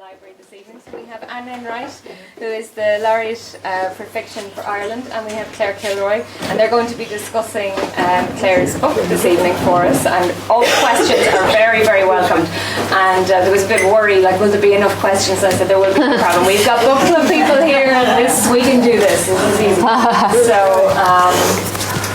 library this evening. So we have Enright, who is the Laureate for Fiction for Ireland, and we have Claire Kilroy, and they're going to be discussing Claire's book this evening for us, and all questions are very, very welcomed. And there was a bit of worry, like, will there be enough questions? I said there will be no problem. We've got books of people here, and we can do this. This is easy.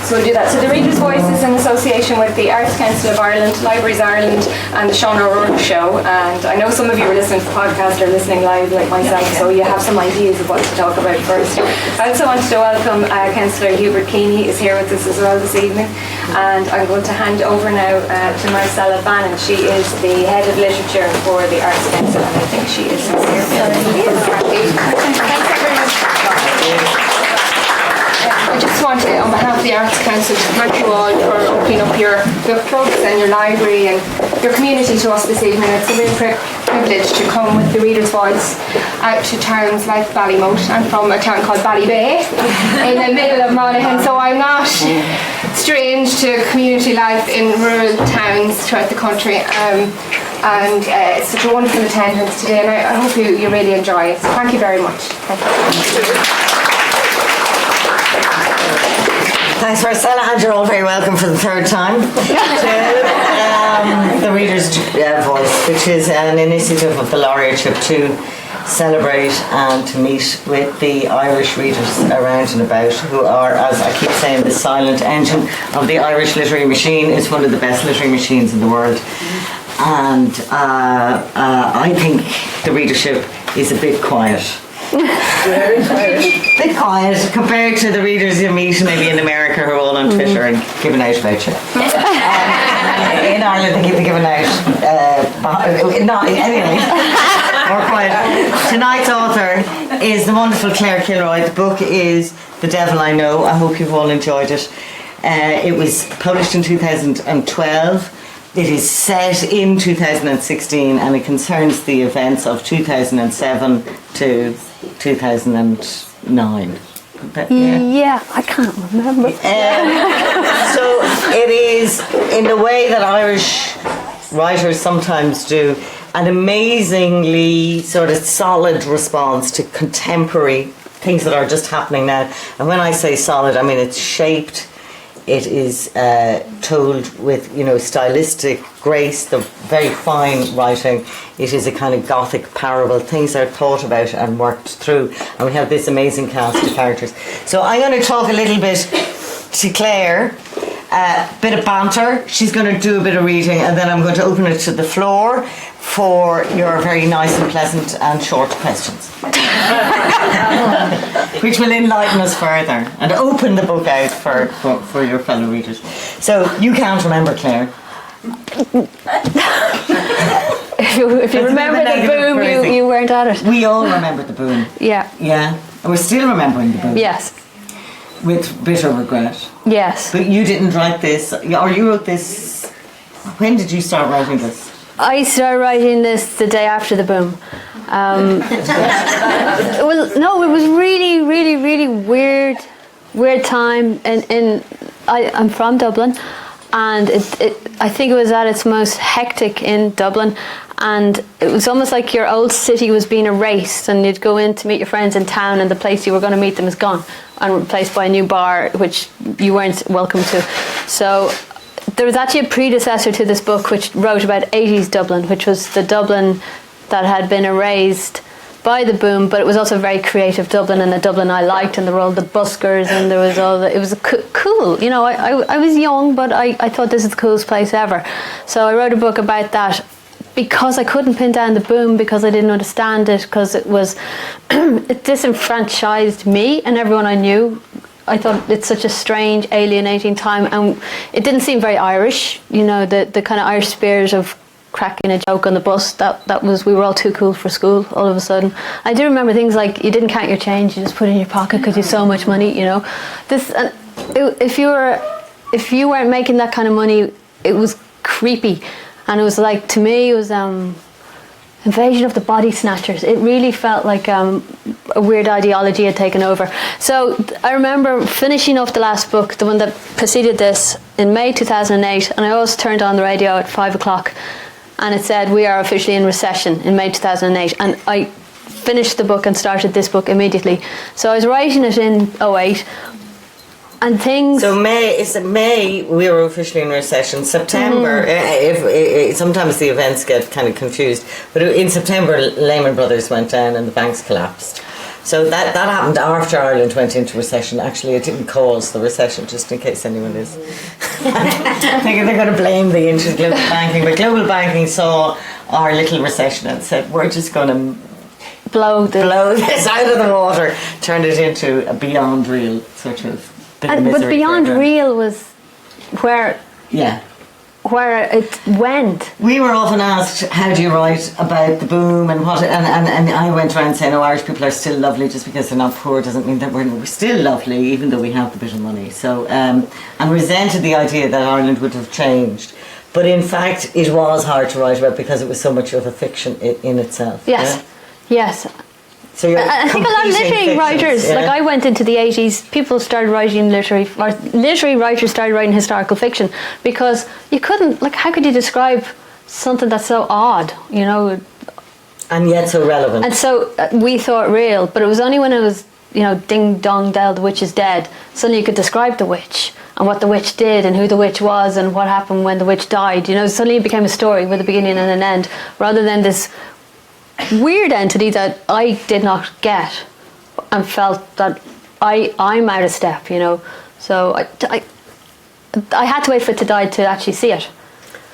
So we'll do that. So the Reader's Voice is in association with the Arts Council of Ireland, Libraries Ireland, and the Sean O'Rourke Show. And I know some of you are listening to the podcast or listening live like myself, so you have some ideas of what to talk about first. I also wanted to welcome Councillor Hubert Keeney is here with us as well this evening. And I'm going to hand over now to Marcella Bannon. She is the Head of Literature for the Arts Council, and I think she is sincere. Thanks very much. I just want to, on behalf of the Arts Council, to thank you all for opening up your clubs and your library and your community to us this evening. It's a real privilege to come with the Reader's Voice out to towns like Ballymote. I'm from a town called Ballybay in the middle of Monaghan, so I'm not strange to community life in rural towns throughout the country. And it's such a wonderful attendance today, and I hope you really enjoy it. So thank you very much. Thank you. Thanks, Marcella, and you're all very welcome for the third time to the Reader's Voice, which is an initiative of the Laureate to celebrate and to meet with the Irish readers around and about, who are, as I keep saying, the silent engine of the Irish literary machine. It's one of the best literary machines in the world. And I think the readership is a bit quiet. Very bit quiet compared to the readers you meet maybe in America who are all on Twitter and giving out about you. In Ireland they keep giving out anyway, more quiet. Tonight's author is the wonderful Claire Kilroy. The book is The Devil I Know. I hope you've all enjoyed it. It was published in 2012. It is set in 2016, and it concerns the events of 2007 to 2009. Yeah, I can't remember. So it is, in the way that Irish writers sometimes do, an amazingly sort of solid response to contemporary things that are just happening now. And when I say solid, I mean it's shaped. It is told with, stylistic grace, the very fine writing. It is a kind of Gothic parable. Things are thought about and worked through. And we have this amazing cast of characters. So I'm going to talk a little bit to Claire, a bit of banter. She's going to do a bit of reading, and then I'm going to open it to the floor for your very nice and pleasant and short questions. Which will enlighten us further and open the book out for your fellow readers. So you can't remember, Claire. If you remember the boom, you weren't at it. We all remember the boom. Yeah. Yeah. And we're still remembering the boom. Yes. With bitter regret. Yes. But you didn't write this, or you wrote this. When did you start writing this? I started writing this the day after the boom. Well, no, it was really, really, really weird time. I'm from Dublin, and I think it was at its most hectic in Dublin, and it was almost like your old city was being erased, and you'd go in to meet your friends in town, and the place you were going to meet them is gone and replaced by a new bar which you weren't welcome to. So there was actually a predecessor to this book which wrote about 80s Dublin, which was the Dublin that had been erased by the boom, but it was also very creative Dublin, and a Dublin I liked, and there were all the buskers, and there was it was cool. I was young, but I thought this is the coolest place ever. So I wrote a book about that because I couldn't pin down the boom, because I didn't understand it, because it disenfranchised me and everyone I knew. I thought it's such a strange, alienating time, and it didn't seem very Irish. The kind of Irish spirit of cracking a joke on the bus, that was, we were all too cool for school all of a sudden. I do remember things like you didn't count your change, you just put it in your pocket because you had so much money. If you weren't making that kind of money, it was creepy. And it was like, to me, it was Invasion of the Body Snatchers. It really felt like a weird ideology had taken over. So I remember finishing off the last book, the one that preceded this, in May 2008, and I always turned on the radio at 5 o'clock and it said we are officially in recession in May 2008, and I finished the book and started this book immediately. So I was writing it in '08, and things. So May we were officially in recession. September, if sometimes the events get kind of confused, but in September Lehman Brothers went down and the banks collapsed. So that happened after Ireland went into recession. Actually, it didn't cause the recession, just in case anyone is thinking they're going to blame the global banking. But global banking saw our little recession and said, we're just going to blow this out of the water, turned it into a beyond real sort of bit of misery. But beyond real was where it went. We were often asked, how do you write about the boom and what, and I went around saying, Irish people are still lovely. Just because they're not poor doesn't mean that we're still lovely, even though we have the bit of money. So and resented the idea that Ireland would have changed. But in fact it was hard to write about because it was so much of a fiction in itself. Yes. So I think a lot of literary writers, like I went into the 80s, people started writing literary writers started writing historical fiction, because you couldn't, like, how could you describe something that's so odd, you know? And yet so relevant. And so we thought real, but it was only when it was, you know, ding dong dell, the witch is dead, suddenly you could describe the witch and what the witch did and who the witch was and what happened when the witch died, you know. Suddenly it became a story with a beginning and an end, rather than this weird entity that I did not get and felt that I'm out of step, you know. So I had to wait for it to die to actually see it.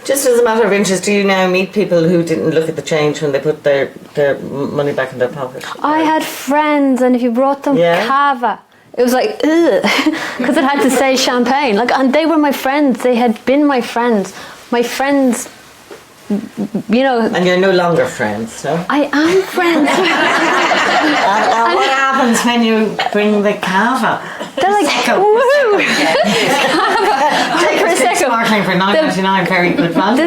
Just as a matter of interest, do you now meet people who didn't look at the change when they put their money back in their pocket? I had friends, and if you brought them cava, it was like, ugh, because it had to say champagne. Like, and they were my friends. They had been my friends. My friends, you know. And you're no longer friends, no? I am friends. and what happens when you bring the cava? They're like, woohoo! Sparkling for $9.99, very good value.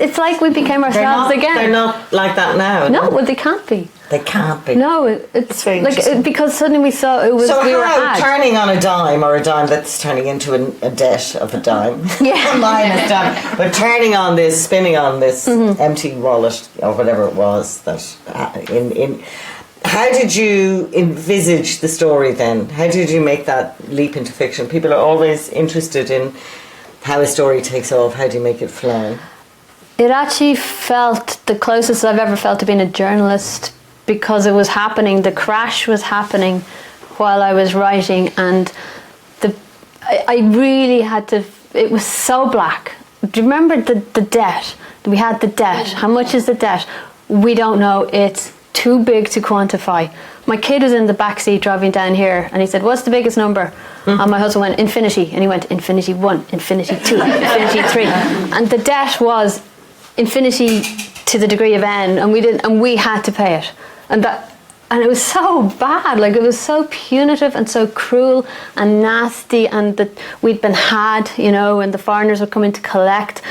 It's like we became ourselves again. They're not like that now. No, well, they can't be. They can't be. No, it's very like because suddenly we saw it was. So we how turning on a dime, or a dime that's turning into a debt of a dime, minus dime, but turning on this, spinning on this empty wallet or whatever it was that in. How did you envisage the story then? How did you make that leap into fiction? People are always interested in how a story takes off. How do you make it fly? It actually felt the closest I've ever felt to being a journalist, because it was happening. The crash was happening while I was writing, and I really had to. It was so black. Do you remember the debt? We had the debt. How much is the debt? We don't know. It's too big to quantify. My kid was in the back seat driving down here, and he said, "What's the biggest number?" And my husband went, "Infinity," and he went, "Infinity 1, Infinity 2, Infinity 3," and the debt was infinity to the degree of n, and we had to pay it, and it was so bad. Like, it was so punitive and so cruel and nasty, and that we'd been had, you know, and the foreigners were coming to collect.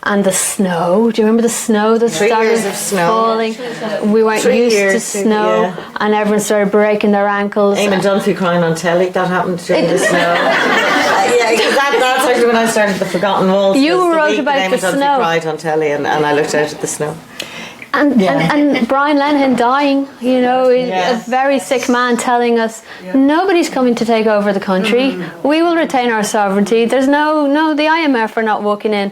And the snow, do you remember the snow that 3 started years of snow. falling? We weren't used to snow, and everyone started breaking their ankles. Eamon Dunphy crying on telly, that happened during the snow. Because that's actually when I started The Forgotten Waltz. You wrote about the snow. Eamon Dunphy cried on telly, and I looked out at the snow. And Brian Lenihan dying, you know, a very sick man telling us, nobody's coming to take over the country. We will retain our sovereignty. There's no, the IMF are not walking in.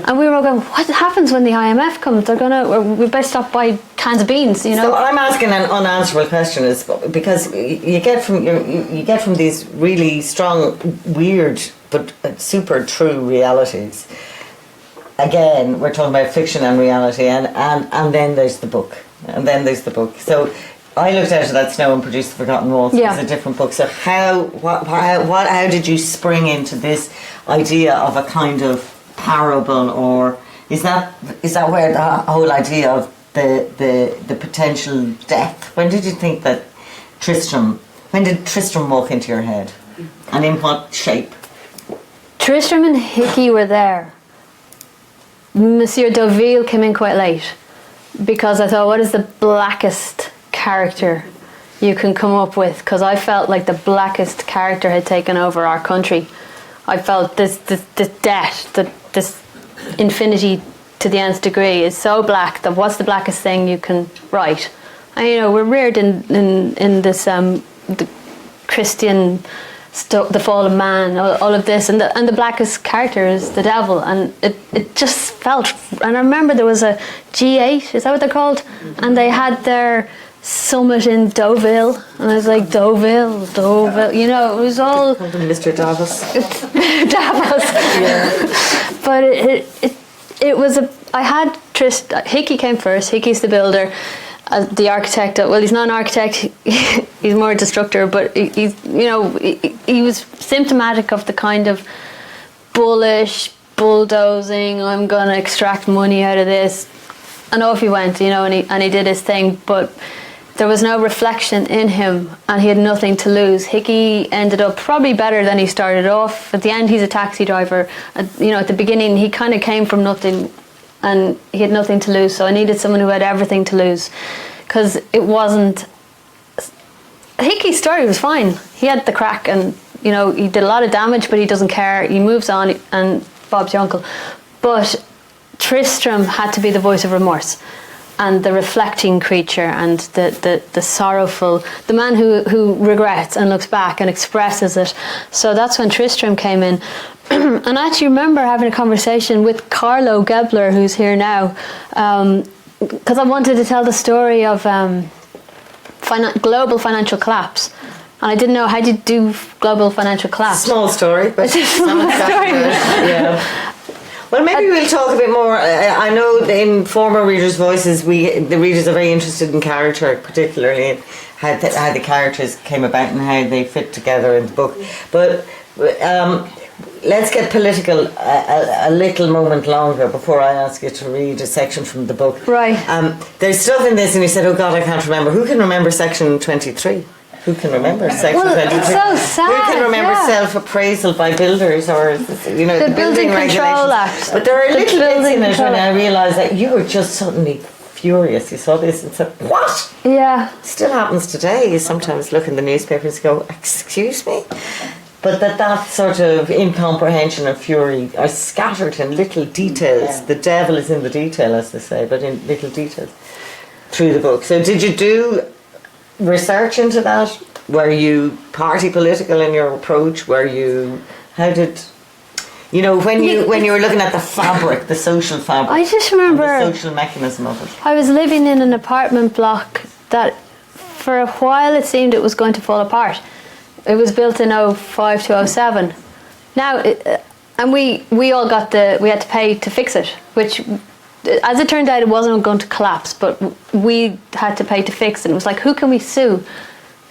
And we were all going, what happens when the IMF comes? They're we better stop by cans of beans, you know. So I'm asking an unanswerable question, is because you get from these really strong, weird, but super true realities. Again, we're talking about fiction and reality, and then there's the book. So I looked out at that snow and produced The Forgotten Waltz. It's a different book. So how did you spring into this idea of a kind of parable, or is that where the whole idea of the potential death? When did you think that when did Tristram walk into your head, and in what shape? Tristram and Hickey were there. Monsieur Deauville came in quite late, because I thought, what is the blackest character you can come up with? Because I felt like the blackest character had taken over our country. I felt this debt, this infinity to the nth degree. It's so black that what's the blackest thing you can write? And we're reared in this the Christian the fall of man, all of this, and the blackest character is the devil, and it just felt. And I remember there was a G8, is that what they're called? And they had their summit in Deauville, and I was like, Deauville, it was all Mr. Davos. Davos. Yeah. But it was I had Hickey came first. Hickey's the builder. The architect, well, he's not an architect, he's more a destructor, but he was symptomatic of the kind of bullish, bulldozing, I'm going to extract money out of this, and off he went, and he did his thing, but there was no reflection in him, and he had nothing to lose. Hickey ended up probably better than he started off. At the end, he's a taxi driver. At the beginning, he kind of came from nothing, and he had nothing to lose, so I needed someone who had everything to lose, because it wasn't. Hickey's story was fine. He had the crack, and he did a lot of damage, but he doesn't care. He moves on, and Bob's your uncle. But Tristram had to be the voice of remorse, and the reflecting creature, and the sorrowful, the man who regrets and looks back and expresses it. So that's when Tristram came in. And I actually remember having a conversation with Carlo Gebler, who's here now, because I wanted to tell the story of global financial collapse. And I didn't know how to do global financial collapse. Small story, but it's a small story. Yeah. Well, maybe we'll talk a bit more. I know in former readers' voices, the readers are very interested in character, particularly in how the characters came about and how they fit together in the book. But let's get political a little moment longer before I ask you to read a section from the book. Right. There's stuff in this, and you said, "Oh God, I can't remember." Who can remember section 23? Who can remember section 23? It's so sad. Who can remember self-appraisal by builders, or the Building Control Act? But there are little bits in it when I realised that you were just suddenly furious. You saw this and said, "What?" Yeah. Still happens today. You sometimes look in the newspapers and go, "Excuse me." But that sort of incomprehension and fury are scattered in little details. Yeah. The devil is in the detail, as they say, but in little details through the book. So did you do research into that? Were you party political in your approach? When you were looking at the fabric, the social fabric, I just remember the social mechanism of it. I was living in an apartment block that for a while it seemed it was going to fall apart. It was built in 05 to 07. Now, and we all we had to pay to fix it, which, as it turned out, it wasn't going to collapse, but we had to pay to fix it. It was like, who can we sue?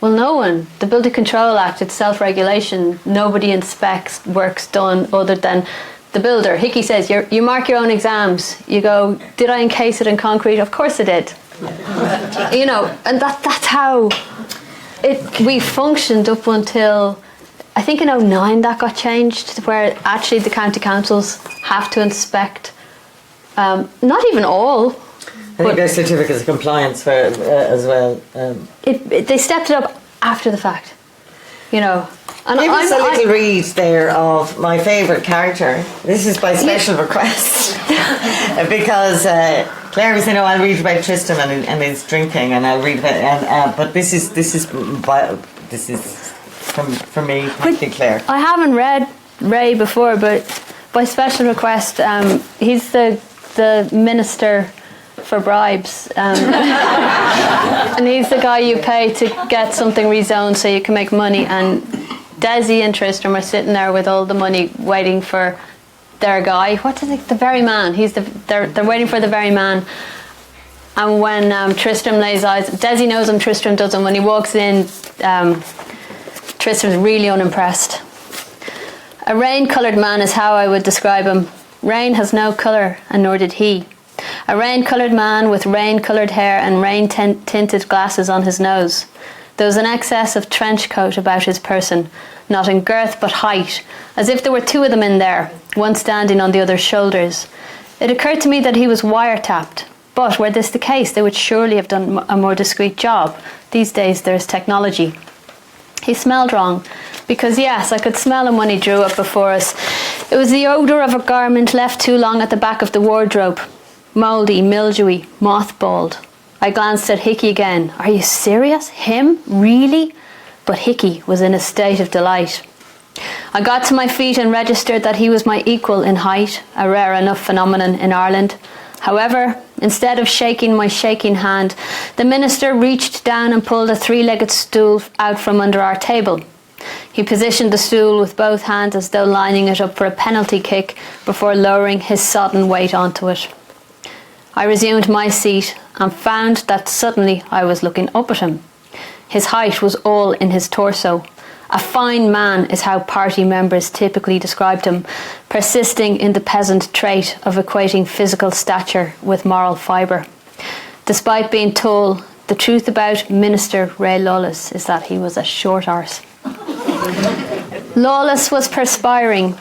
Well, no one. The Building Control Act, it's self-regulation. Nobody inspects works done other than the builder. Hickey says, you mark your own exams. You go, did I encase it in concrete? Of course I did. And that's how we functioned up until, I think in 09 that got changed, where actually the county councils have to inspect, not even all. I think there's certificates of compliance for as well. They stepped it up after the fact, And Give us a little read there of my favourite character. This is by special request because Claire was saying, "Oh, I'll read about Tristram and his drinking, and I'll read about." But this is from me, Claire. I haven't read Ray before, but by special request, he's the minister for bribes, and he's the guy you pay to get something rezoned so you can make money. And Desi and Tristram are sitting there with all the money, waiting for their guy. What is it? The very man. They're waiting for the very man. And when Tristram lays eyes, Desi knows him, Tristram doesn't. When he walks in, Tristram's really unimpressed. A rain-coloured man is how I would describe him. Rain has no colour, and nor did he. A rain-coloured man with rain-coloured hair and rain-tinted glasses on his nose. There was an excess of trench coat about his person, not in girth but height, as if there were two of them in there, one standing on the other's shoulders. It occurred to me that he was wiretapped, but were this the case, they would surely have done a more discreet job. These days there is technology. He smelled wrong, because yes, I could smell him when he drew up before us. It was the odour of a garment left too long at the back of the wardrobe. Mouldy, mildewy, mothballed. I glanced at Hickey again. Are you serious? Him? Really? But Hickey was in a state of delight. I got to my feet and registered that he was my equal in height, a rare enough phenomenon in Ireland. However, instead of shaking my shaking hand, the minister reached down and pulled a three-legged stool out from under our table. He positioned the stool with both hands as though lining it up for a penalty kick before lowering his sodden weight onto it. I resumed my seat and found that suddenly I was looking up at him. His height was all in his torso. A fine man is how party members typically described him, persisting in the peasant trait of equating physical stature with moral fibre. Despite being tall, the truth about Minister Ray Lawless is that he was a short arse. Lawless was perspiring.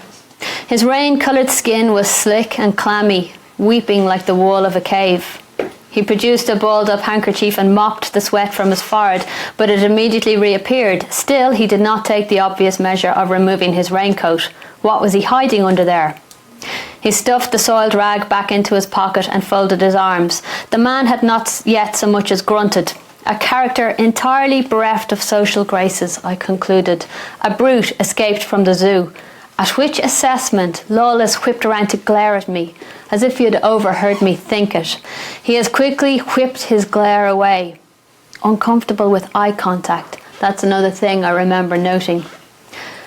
His rain-coloured skin was slick and clammy, weeping like the wall of a cave. He produced a balled-up handkerchief and mopped the sweat from his forehead, but it immediately reappeared. Still, he did not take the obvious measure of removing his raincoat. What was he hiding under there? He stuffed the soiled rag back into his pocket and folded his arms. The man had not yet so much as grunted. A character entirely bereft of social graces, I concluded. A brute escaped from the zoo. At which assessment Lawless whipped around to glare at me, as if he had overheard me think it. He as quickly whipped his glare away. Uncomfortable with eye contact. That's another thing I remember noting.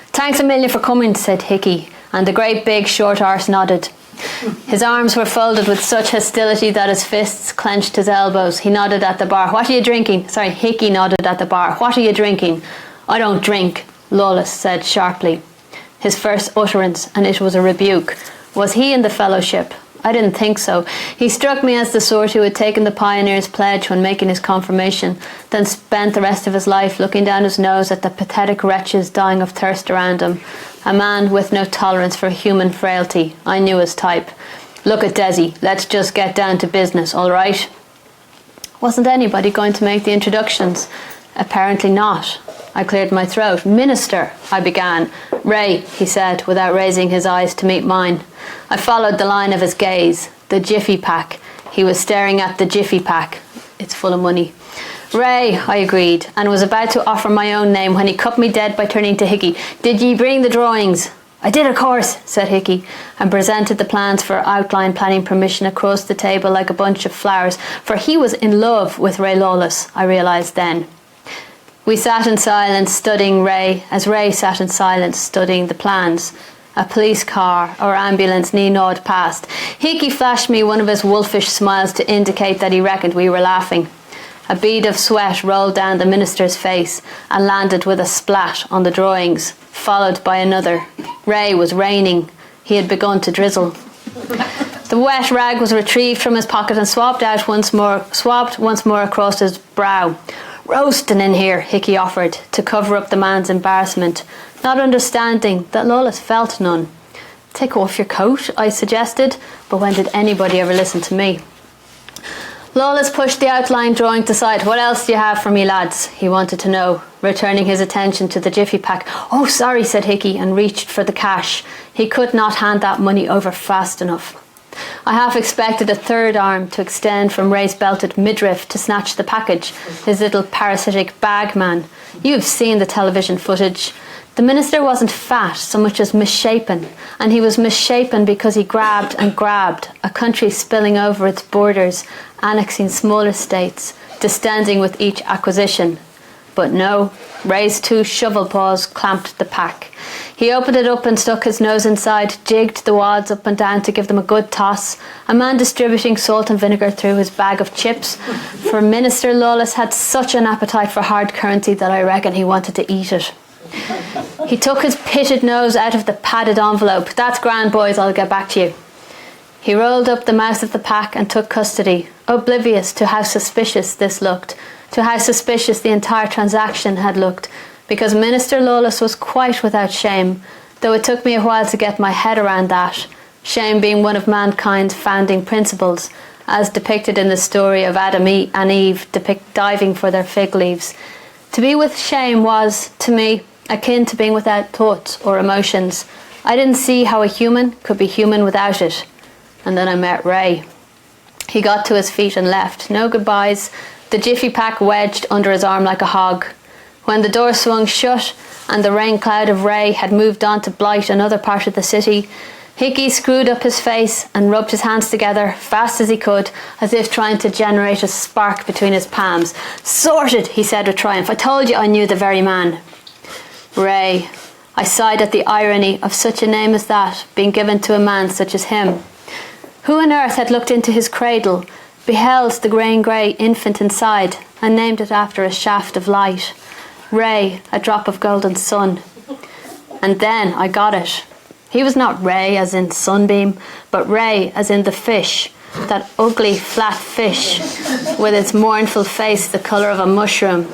Thanks a million for coming, said Hickey, and the great big short arse nodded. His arms were folded with such hostility that his fists clenched his elbows. He nodded at the bar. What are you drinking? Hickey nodded at the bar. What are you drinking? I don't drink, Lawless said sharply. His first utterance, and it was a rebuke. Was he in the fellowship? I didn't think so. He struck me as the sort who had taken the pioneer's pledge when making his confirmation, then spent the rest of his life looking down his nose at the pathetic wretches dying of thirst around him. A man with no tolerance for human frailty. I knew his type. Look at Desi, let's just get down to business, all right? Wasn't anybody going to make the introductions? Apparently not. I cleared my throat. Minister, I began. Ray, he said, without raising his eyes to meet mine. I followed the line of his gaze. The jiffy pack. He was staring at the jiffy pack. It's full of money. Ray, I agreed, and was about to offer my own name when he cut me dead by turning to Hickey. Did ye bring the drawings? I did, of course, said Hickey, and presented the plans for outline planning permission across the table like a bunch of flowers, for he was in love with Ray Lawless, I realised then. We sat in silence studying Ray, as Ray sat in silence studying the plans. A police car or ambulance gnawed past. Hickey flashed me one of his wolfish smiles to indicate that he reckoned we were laughing. A bead of sweat rolled down the minister's face and landed with a splat on the drawings, followed by another. Ray was raining. He had begun to drizzle. The wet rag was retrieved from his pocket and swabbed once more across his brow. Roasting in here, Hickey offered, to cover up the man's embarrassment, not understanding that Lawless felt none. Take off your coat, I suggested, but when did anybody ever listen to me? Lawless pushed the outline drawing aside. What else do you have for me, lads? He wanted to know, returning his attention to the jiffy pack. Oh, sorry, said Hickey, and reached for the cash. He could not hand that money over fast enough. I half expected a third arm to extend from Ray's belted midriff to snatch the package, his little parasitic bag man. You've seen the television footage. The minister wasn't fat so much as misshapen, and he was misshapen because he grabbed and grabbed, a country spilling over its borders, annexing smaller states, distending with each acquisition. But no, Ray's two shovel paws clamped the pack. He opened it up and stuck his nose inside, jigged the wads up and down to give them a good toss, a man distributing salt and vinegar through his bag of chips. For Minister Lawless had such an appetite for hard currency that I reckon he wanted to eat it. He took his pitted nose out of the padded envelope. That's grand, boys, I'll get back to you. He rolled up the mouth of the pack and took custody, oblivious to how suspicious this looked, to how suspicious the entire transaction had looked, because Minister Lawless was quite without shame, though it took me a while to get my head around that, shame being one of mankind's founding principles, as depicted in the story of Adam and Eve diving for their fig leaves. To be with shame was, to me, akin to being without thoughts or emotions, I didn't see how a human could be human without it. And then I met Ray. He got to his feet and left. No goodbyes. The jiffy pack wedged under his arm like a hog. When the door swung shut and the rain cloud of Ray had moved on to blight another part of the city, Hickey screwed up his face and rubbed his hands together fast as he could, as if trying to generate a spark between his palms. "Sorted," he said with triumph. "I told you I knew the very man." Ray. I sighed at the irony of such a name as that being given to a man such as him. Who on earth had looked into his cradle, beheld the grey infant inside, and named it after a shaft of light? Ray, a drop of golden sun. And then I got it. He was not Ray as in sunbeam, but Ray as in the fish, that ugly flat fish with its mournful face the colour of a mushroom.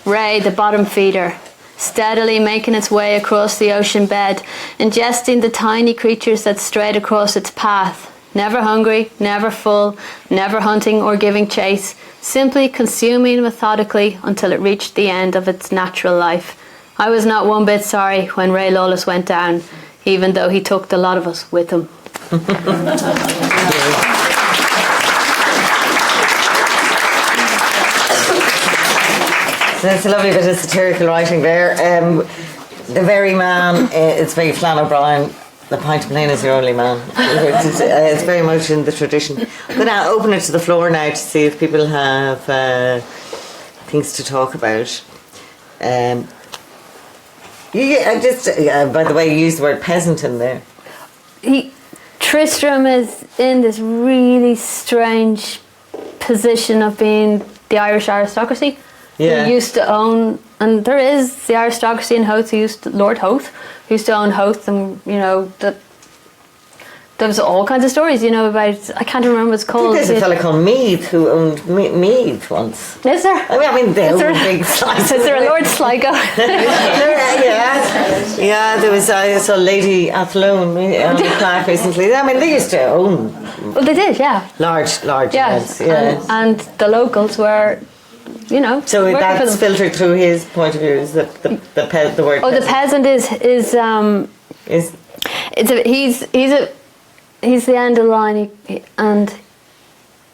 Ray, the bottom feeder, steadily making its way across the ocean bed, ingesting the tiny creatures that strayed across its path, never hungry, never full, never hunting or giving chase, simply consuming methodically until it reached the end of its natural life. I was not one bit sorry when Ray Lawless went down, even though he took the lot of us with him. So that's a lovely bit of satirical writing there. The very man, it's very Flann O'Brien. The pint of plain is your only man. It's very much in the tradition. I'm going to open it to the floor now to see if people have things to talk about. By the way, you used the word peasant in there. Tristram is in this really strange position of being the Irish aristocracy. Yeah. Who used to own, and there is the aristocracy in Howth, Lord Howth, who used to own Howth, and there was all kinds of stories, about, I can't remember what it's called. There's a fella called Meath who owned Meath once. Is there? I mean they own big slices. Is there a Lord Sligo? Yeah, there was, I saw Lady Athlone on the plaque recently. I mean, they used to own. Well, they did, yeah. Large Yes, events, and the locals were, So that's filtered through his point of view, is the word. Oh, the peasant he's the end of the line, and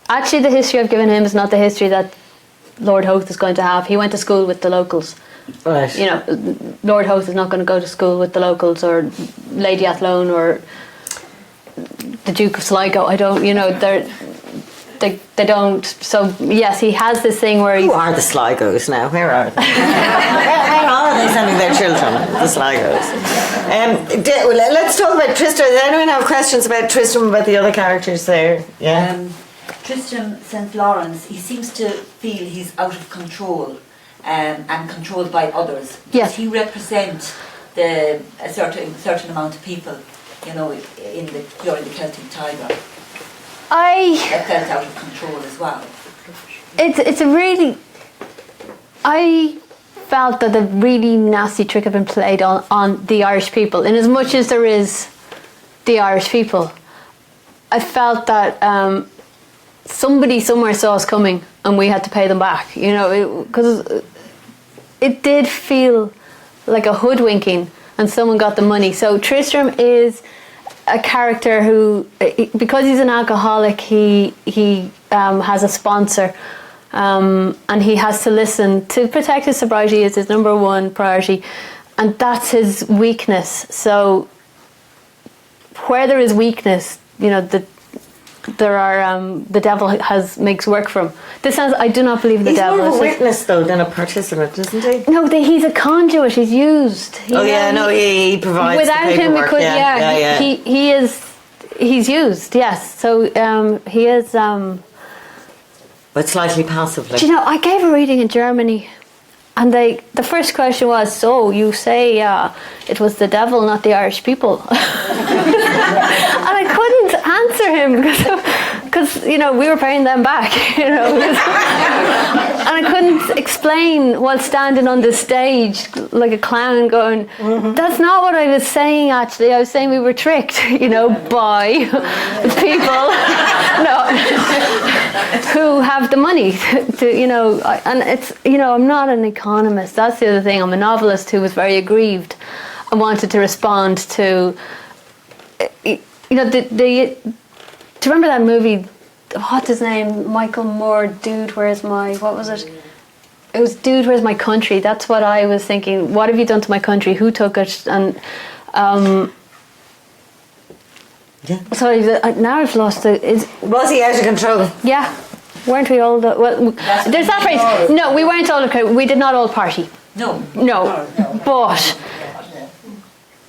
actually the history I've given him is not the history that Lord Howth is going to have. He went to school with the locals. Right. Lord Howth is not going to go to school with the locals, or Lady Athlone, or the Duke of Sligo. I don't, they don't. So yes, he has this thing where who are the Sligos now? Where are they? Where are they sending their children? The Sligos. Let's talk about Tristram. Does anyone have questions about Tristram, about the other characters there? Yeah. Tristram St. Lawrence, he seems to feel he's out of control and controlled by others. Yes. Does he represent a certain amount of people, during the Celtic Tiger? That felt out of control as well. It's a really... I felt that a really nasty trick had been played on the Irish people, in as much as there is the Irish people. I felt that somebody somewhere saw us coming and we had to pay them back, because it did feel like a hoodwinking and someone got the money. So Tristram is a character who, because he's an alcoholic, he has a sponsor, and he has to listen. To protect his sobriety is his number one priority, and that's his weakness. So where there is weakness, the devil makes work for him. This sounds, I do not believe the devil. He's more of a witness though than a participant, isn't he? No, he's a conduit. He's used. He provides. Without the him, we paperwork. could. He's used. Yes. So he is. But slightly passively. Do you know? I gave a reading in Germany, and the first question was, "So you say it was the devil, not the Irish people?" And I couldn't answer him because we were paying them back, and I couldn't explain while standing on the stage like a clown going, "That's not what I was saying. Actually, I was saying we were tricked, by people, who have the money to, and it's, I'm not an economist. That's the other thing. I'm a novelist who was very aggrieved I wanted to respond to, you know, do you remember that movie, what's his name, Michael Moore, Dude, Where's My, what was it? It was Dude, Where's My Country? That's what I was thinking. What have you done to my country? Who took it? And sorry, now I've lost it. Was he out of control? Yeah, weren't we all? Well, there's that phrase. No, we weren't all. We did not all party. No. But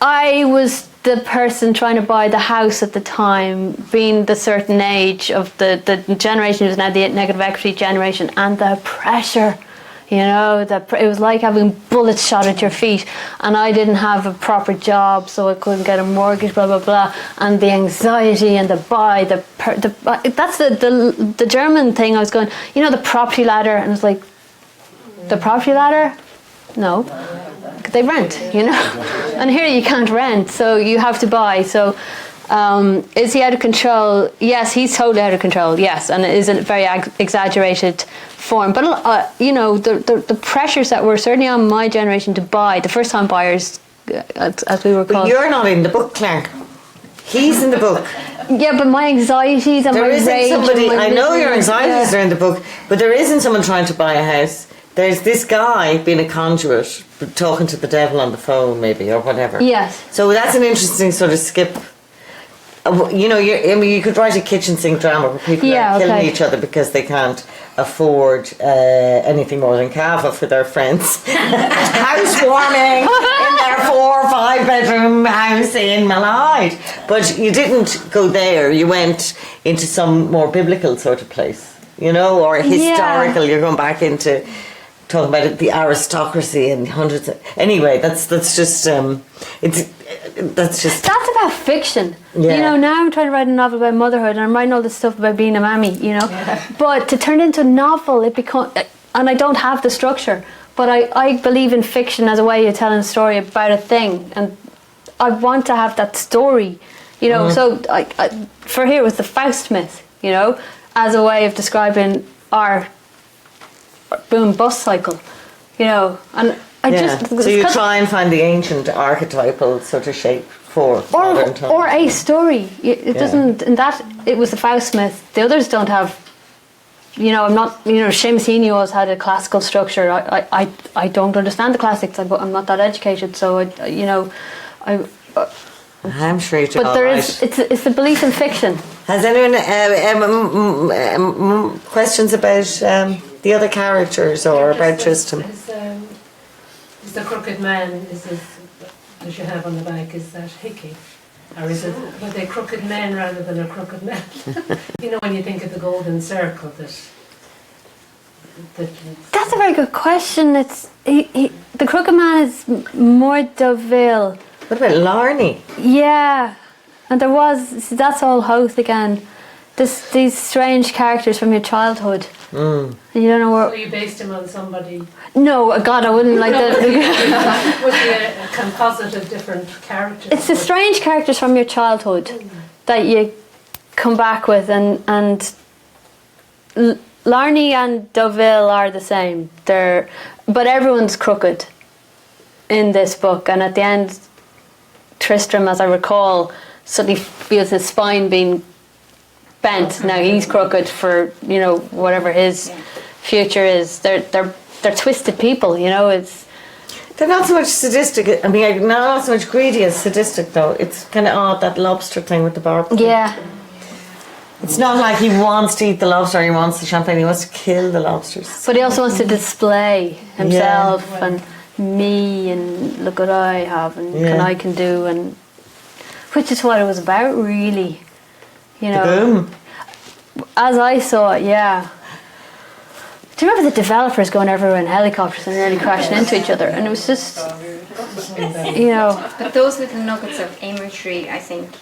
I was the person trying to buy the house at the time, being the certain age of the generation who's now the negative equity generation, and the pressure. You know, it was like having bullets shot at your feet, and I didn't have a proper job, so I couldn't get a mortgage, blah blah blah, and the anxiety and that's the German thing. I was going, you know, the property ladder, and it's like, the property ladder, no, they rent, you know, and here you can't rent, so you have to buy. So is he out of control? Yes, he's totally out of control. Yes, and it is a very exaggerated form. But you know, the pressures that were certainly on my generation to buy, the first-time buyers, as we were called. But you're not in the book, Clark. He's in the book. Yeah, but my anxieties and my rage. I know your anxieties are in the book, but there isn't someone trying to buy a house. There's this guy being a conduit, talking to the devil on the phone, maybe, or whatever. Yes. So that's an interesting sort of skip. You know, you could write a kitchen sink drama where people are killing each other because they can't afford anything more than cava for their friends. Housewarming in their 4 or 5 bedroom house in Malahide. But you didn't go there. You went into some more biblical sort of place, you know, or historical. You're going back into talking about it, the aristocracy and hundreds of, anyway, that's just that's about fiction. Yeah. You know, now I'm trying to write a novel about motherhood, and I'm writing all this stuff about being a mammy, you know. Yeah. But to turn it into a novel, it becomes, and I don't have the structure, but I believe in fiction as a way of telling a story about a thing, and I want to have that story, you know. So I for here it was the Faust myth, you know, as a way of describing our boom bust cycle, you know, and so you try and find the ancient archetypal sort of shape for modern times. Or a story. It doesn't. In that, it was the Faust myth. The others don't have. You know, I'm not. You know, Seamus Heaney always had a classical structure. I don't understand the classics. I'm not that educated, so I'm sure you're but there is. It's the belief in fiction. Has anyone questions about the other characters or about Tristram? Is the crooked man, as you have on the back, is that hickey? Or is it, were they crooked men rather than a crooked man? You know, when you think of the golden circle, that's a very good question. It's the crooked man is more Deauville. What about Larney? Yeah, and that's all Hoth again. These strange characters from your childhood. And you don't know where. So you based him on somebody? No, God, I wouldn't like that. Was he a composite of different characters? It's the strange characters from your childhood that you come back with, and Larney and Deauville are the same. But everyone's crooked in this book, and at the end, Tristram, as I recall, suddenly feels his spine being bent. Now he's crooked for, you know, whatever his future is. They're twisted people, you know. They're not so much sadistic. I mean, not so much greedy as sadistic, though. It's kind of odd, that lobster thing with the barbecue. Yeah. It's not like he wants to eat the lobster, he wants the champagne, he wants to kill the lobsters. But he also wants to display himself and me, and look what I have and I can do, and which is what it was about, really. You know, the boom. As I saw it, yeah. Do you remember the developers going everywhere in helicopters and nearly crashing into each other? And it was just, you know. But those little nuggets of imagery, I think,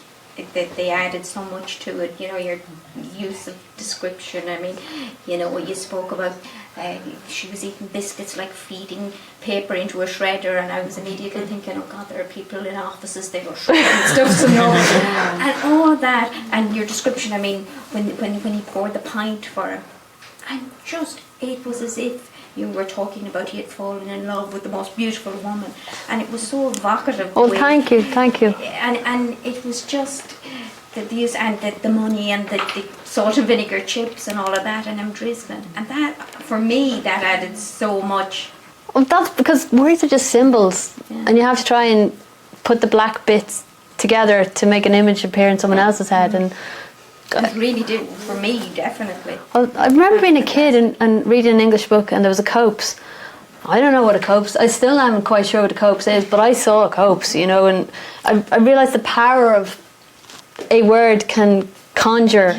that they added so much to it. You know, your use of description. I mean, you know, what you spoke about. She was eating biscuits like feeding paper into a shredder, and I was immediately thinking, oh God, there are people in offices, they were shredding stuff, so no. And all that, and your description, I mean, when he poured the pint for her, and just, it was as if you were talking about he had fallen in love with the most beautiful woman, and it was so evocative. Oh, thank you. And it was just the use and the money and the salt and vinegar chips and all of that, and him drizzling, and that for me that added so much. Well, that's because words are just symbols, and you have to try and put the black bits together to make an image appear in someone else's head. And It really did for me, definitely. well, I remember being a kid and reading an English book, and there was a copse. I don't know what a copse. I still am quite sure what a copse is, but I saw a copse, you know, and I realised the power of a word can conjure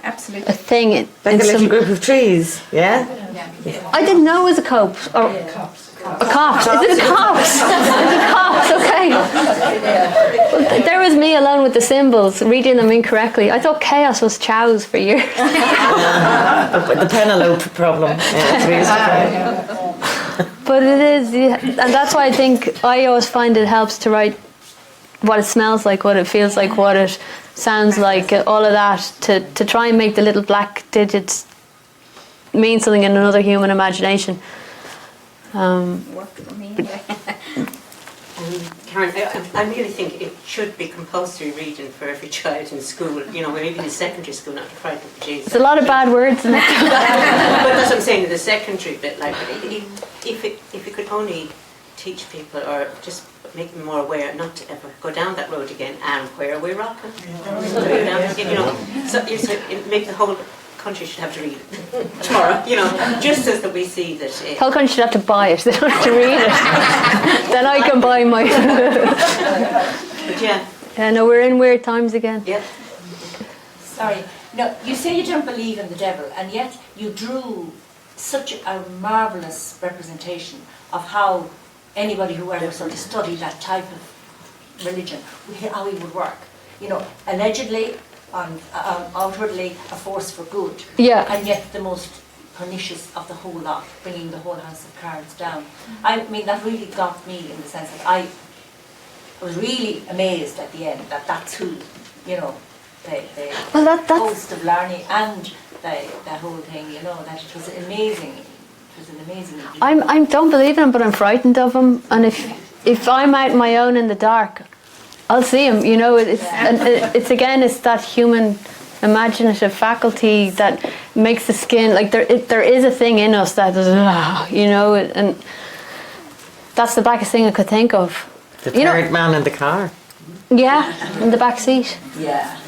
Absolutely. a thing. Like a little group of trees, yeah? I didn't know it was a copse. Or a copse. Is it a copse? Is it a copse? Okay. Well, there was me alone with the symbols, reading them incorrectly. I thought chaos was chows for years. The Penelope problem. But it is, and that's why I think I always find it helps to write what it smells like, what it feels like, what it sounds like, all of that, to try and make the little black digits mean something in another human imagination. Worked for me. Karen, I really think it should be compulsory reading for every child in school, you know, or even in secondary school, not to frighten the Jesus. There's a lot of bad words in it. But that's what I'm saying, in the secondary bit, like, if it could only teach people or just make them more aware not to ever go down that road again, and where are we rocking? You know, so make the whole country should have to read it tomorrow, you know, just as that we see that. The whole country should have to buy it, they don't have to read it. Then I can buy my... But yeah. No, we're in weird times again. Yeah. Sorry. No, you say you don't believe in the devil, and yet you drew such a marvellous representation of how anybody who ever sort of studied that type of religion, how he would work. You know, allegedly, outwardly a force for good, and yet the most pernicious of the whole lot, bringing the whole house of cards down. I mean, that really got me in the sense that I was really amazed at the end that that's who, you know, the host of Larney and the whole thing, you know, that it was amazing. It was an amazing. I don't believe in him, but I'm frightened of him, and if I'm out on my own in the dark, I'll see him, you know. It's that human imaginative faculty that makes the skin, like there is a thing in us that is, you know, and that's the blackest thing I could think of. The third man in the car. Yeah, in the back seat. Yeah.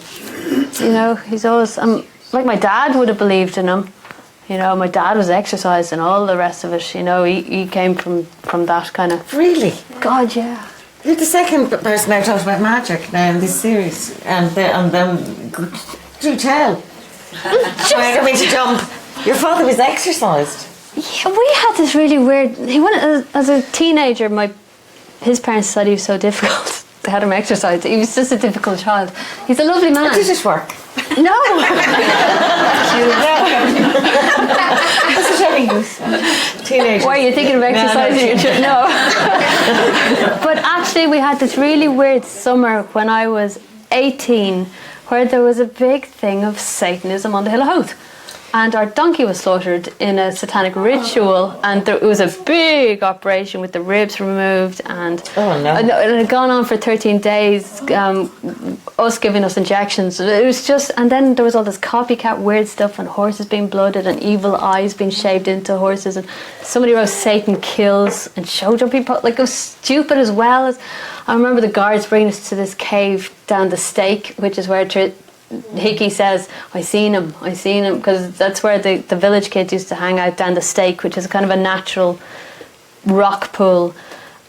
You know, he's always, like my dad would have believed in him. You know, my dad was exercised and all the rest of it, you know, he came from that kind of... Really? God, yeah. You're the second person I've talked about magic now in this series, and then do tell. I don't mean to jump. Your father was exercised. Yeah, we had this really weird. He went as a teenager. His parents said he was so difficult. They had him exercise. He was just a difficult child. He's a lovely man. Did it work? No. What's it telling you? Teenagers. Why are you thinking of exercising? No. But actually, we had this really weird summer when I was 18, where there was a big thing of Satanism on the Hill of Howth. And our donkey was slaughtered in a satanic ritual, and it was a big operation with the ribs removed, and it had gone on for 13 days, us giving us injections. It was just, and then there was all this copycat weird stuff, and horses being blooded, and evil eyes being shaved into horses, and somebody wrote Satan kills and showed up people, like it was stupid as well. As I remember the guards bringing us to this cave down the stake, which is where Hickey says, I seen him, because that's where the village kids used to hang out down the stake, which is kind of a natural rock pool.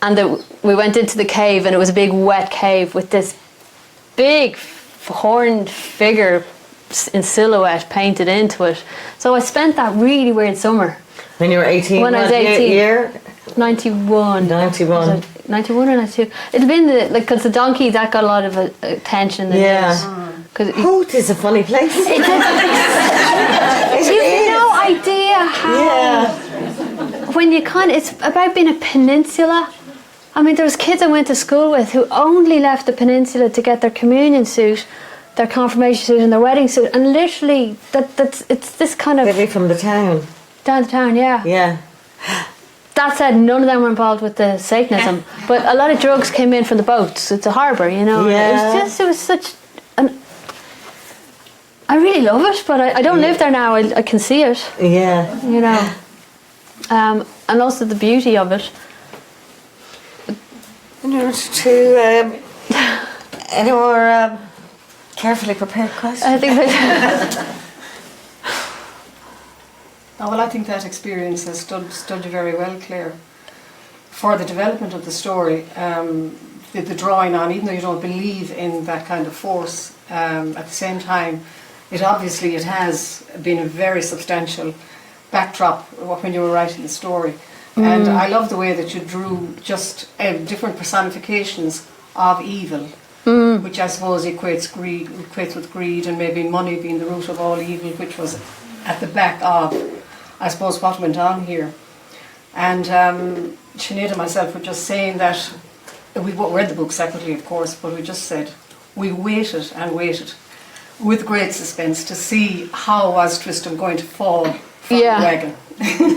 And we went into the cave, and it was a big wet cave with this big horned figure in silhouette painted into it. So I spent that really weird summer. When you were 18? When I was 18. Year? 91. 91. 91 or 92. It'd been because the donkey, that got a lot of attention in the news. Howth is a funny place. You've no idea how. When you it's about being a peninsula. I mean, there was kids I went to school with who only left the peninsula to get their communion suit, their confirmation suit, and their wedding suit, and literally it's this kind of. Maybe from the town. Down the town, yeah. Yeah. That said, none of them were involved with the Satanism, but a lot of drugs came in from the boats. It's a harbour, you know. Yeah. It was such an. I really love it, but I don't live there now. I can see it, Yeah. you know, and also the beauty of it. Any more carefully prepared questions? I think that. Oh, well, I think that experience has stood you very well, Claire. For the development of the story, the drawing on, even though you don't believe in that kind of force, at the same time, it has been a very substantial backdrop when you were writing the story. And I love the way that you drew just different personifications of evil, which I suppose equates with greed, and maybe money being the root of all evil, which was at the back of, I suppose, what went on here. And Sinead and myself were just saying that we read the book separately, of course, but we just said we waited and waited with great suspense to see how was Tristan going to fall from the wagon. You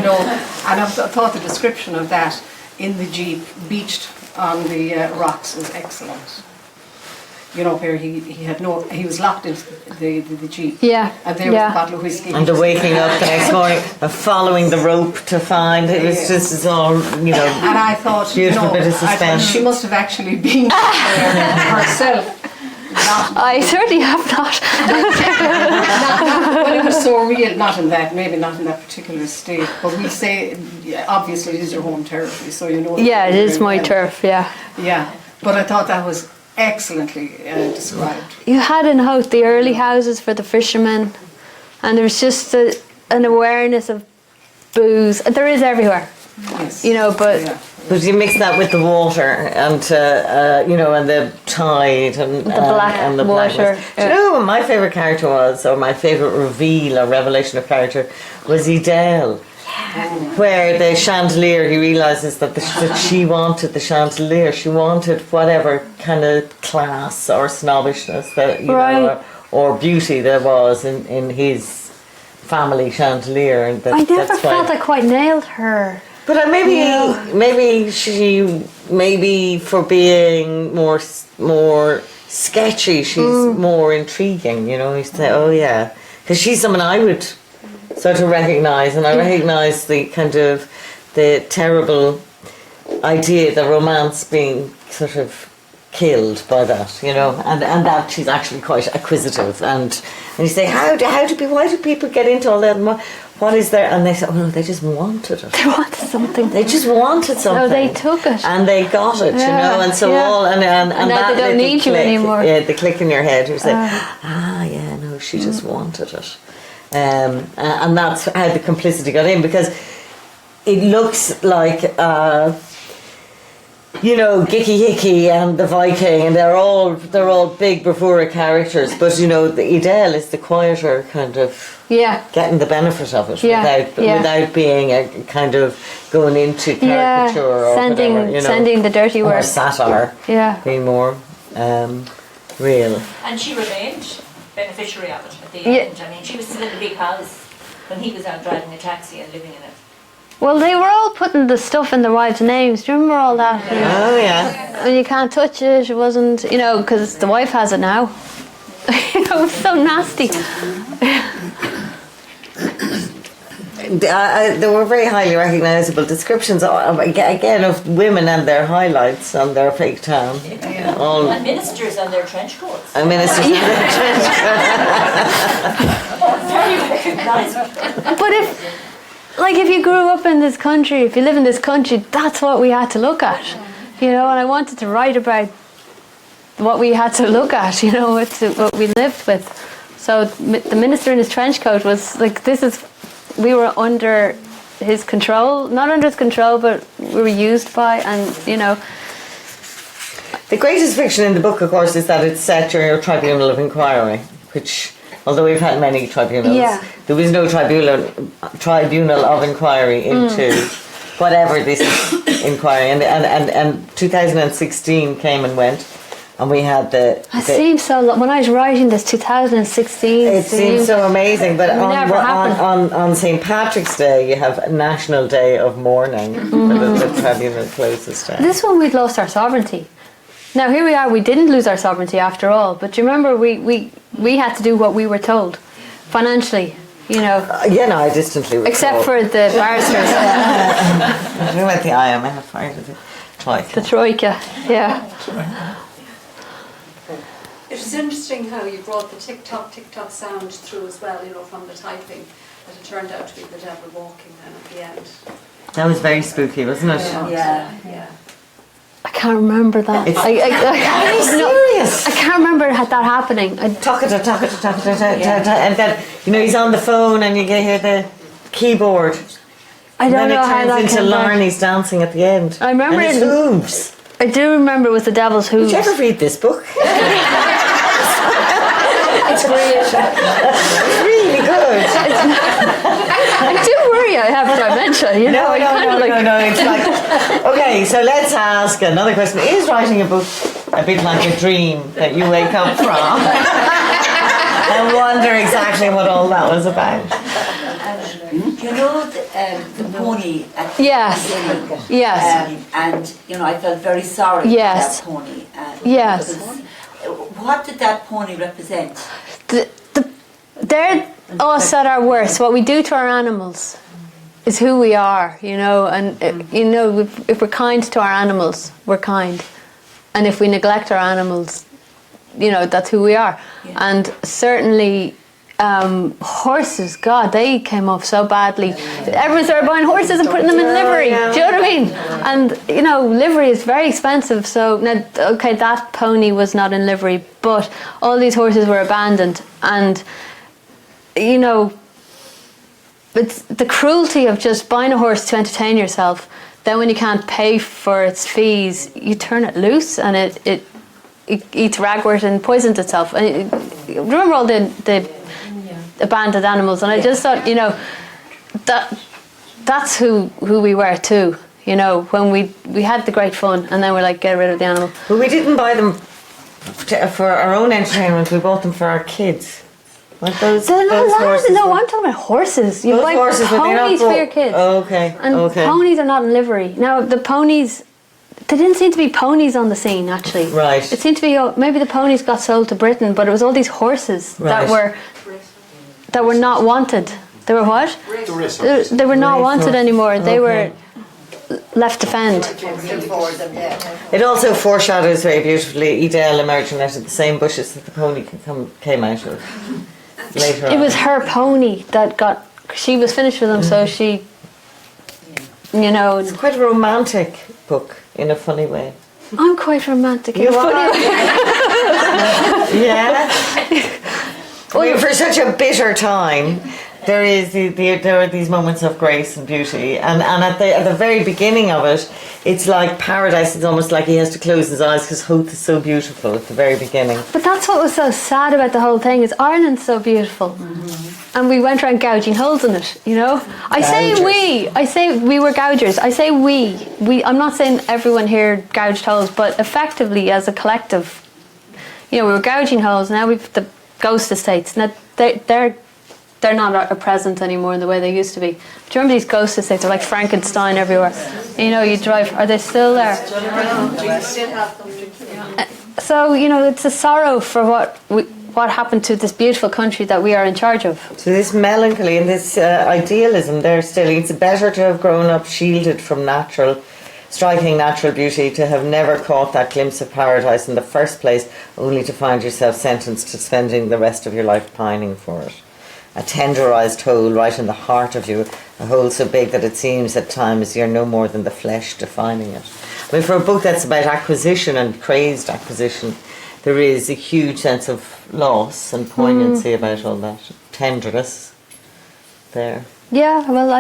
know, and I thought the description of that in the jeep beached on the rocks was excellent. You know, where he was locked into the jeep. Yeah. And there was a bottle of whiskey. And the waking up the next morning, following the rope to find it was just it's all, you know. And I thought, beautiful bit of I thought suspense. she must have actually been there herself. I certainly have not. Well, it was so real, maybe not in that particular state, but we say, obviously it is your home territory, so you know. Yeah, it is my turf, yeah. Yeah, but I thought that was excellently described. You had in Howth the early houses for the fishermen, and there was just an awareness of booze. There is everywhere, Yes. you know, but Yeah. But you mix that with the water and you know, and the tide and the black and the water. blackness. Do you know what my favourite character was, or my favourite reveal or revelation of character was Edel, where the chandelier, he realises that she wanted the chandelier. She wanted whatever kind of class or snobbishness that you know or beauty there was in his family chandelier, and I never felt I quite nailed her. But maybe for being more sketchy, she's more intriguing. You know, you say, oh yeah, because she's someone I would sort of recognise, and I recognise the kind of the terrible idea, the romance being sort of killed by that, you know, and that she's actually quite acquisitive, and you say, why do people get into all that? What is there? And they say, oh no, they just wanted it. They wanted something. They just wanted something. So they took it. And they got it, you know, and so all, and now that they don't need you anymore. Yeah, the click in your head, you say, yeah, no, she just wanted it. And that's how the complicity got in, because it looks like, you know, Gicky Hickey and the Viking, and they're all big bravura characters, but you know, the Edel is the quieter kind of getting the benefit of it without being a kind of going into caricature or whatever, you know, sending the dirty or word, satire, being more real. And she remained beneficiary of it at the end. I mean, she was still in the big house when he was out driving a taxi and living in it. Well, they were all putting the stuff in their wives' names. Do you remember all that? Oh yeah. And you can't touch it. It wasn't, you know, because the wife has it now. You know, it's so nasty. There were very highly recognisable descriptions again of women and their highlights on their fake town. All And ministers and their trench coats. and ministers and their trench Very recognisable. But if you grew up in this country, if you live in this country, that's what we had to look at. You know, and I wanted to write about what we had to look at, you know, what we lived with. So the minister in his trench coat was like, we were under his control, not under his control, but we were used by, and, you know. The greatest fiction in the book, of course, is that it's set during a tribunal of inquiry, which, although we've had many tribunals, there was no tribunal of inquiry into whatever this inquiry, and 2016 came and went, and we had It seems so long. When I was writing this, 2016. It seems so amazing, but never happened. on St. Patrick's Day you have National Day of Mourning. That's probably the closest day. This one we'd lost our sovereignty. Now here we are. We didn't lose our sovereignty after all. But do you remember we had to do what we were told financially. You know. I distantly recall. Except for the barristers. We went the IMF, right? The Troika. The Troika. Yeah. It was interesting how you brought the tick-tock sound through as well, from the typing, that it turned out to be the devil walking then at the end. That was very spooky, wasn't it? Yeah. I can't remember that. Are you serious? I can't remember that happening. Talk it, and then he's on the phone, and you hear the keyboard. I don't know how that And then it turns into came back. Larney's dancing at the end. I remember and his it. hooves. I do remember it was the devil's hooves. Did you ever read this book? It's great. It's really good. I do worry I have dementia, No. It's like, okay, so let's ask another question. Is writing a book a bit like a dream that you wake up from and wonder exactly what all that was about? You know the pony at the Yes. beginning? Yes. And I felt very sorry Yes. for that pony. Yes. because, what did that pony represent? They're us at our worst. What we do to our animals is who we are, and if we're kind to our animals, we're kind. And if we neglect our animals, that's who we are. Yeah. And certainly horses, God, they came off so badly. Everyone started buying horses and putting them in livery. Do you know what I mean? And livery is very expensive. So now, okay, that pony was not in livery, but all these horses were abandoned. And it's the cruelty of just buying a horse to entertain yourself. Then when you can't pay for its fees, you turn it loose and it eats ragwort and poisons itself. And remember all the abandoned animals, and I just thought, that's who we were too. When we had the great fun, and then we're like, get rid of the animal. But we didn't buy them for our own entertainment. We bought them for our kids. Like those horses. No, I'm talking about horses. You Those buy horses, but they're not ponies for your kids. Oh, okay. And okay. ponies are not in livery. Now the ponies, there didn't seem to be ponies on the scene actually. Right. It seemed to be maybe the ponies got sold to Britain, but it was all these horses that were not wanted. They were what? They were not wanted anymore. They were left to fend. It also foreshadows very beautifully Edel emerging out of the same bushes that the pony came out of later on. It was her pony that she was finished with him, so she, It's quite a romantic book in a funny way. I'm quite romantic. You are? Yeah. For such a bitter time, there are these moments of grace and beauty, and at the very beginning of it, it's like paradise. It's almost like he has to close his eyes because Hoth is so beautiful at the very beginning. But that's what was so sad about the whole thing, is Ireland's so beautiful, and we went around gouging holes in it. I say we were gougers. I say we. I'm not saying everyone here gouged holes, but effectively as a collective, we were gouging holes. Now we've the ghost estates. Now they're not present anymore in the way they used to be. Do you remember these ghost estates? They're like Frankenstein everywhere. You drive. Are they still there? So it's a sorrow for what happened to this beautiful country that we are in charge of. So this melancholy and this idealism, it's better to have grown up shielded from striking natural beauty, to have never caught that glimpse of paradise in the first place, only to find yourself sentenced to spending the rest of your life pining for it. A tenderised hole right in the heart of you, a hole so big that it seems at times you're no more than the flesh defining it. I mean, for a book that's about acquisition and crazed acquisition, there is a huge sense of loss and poignancy about all that, tenderness there. Yeah, well,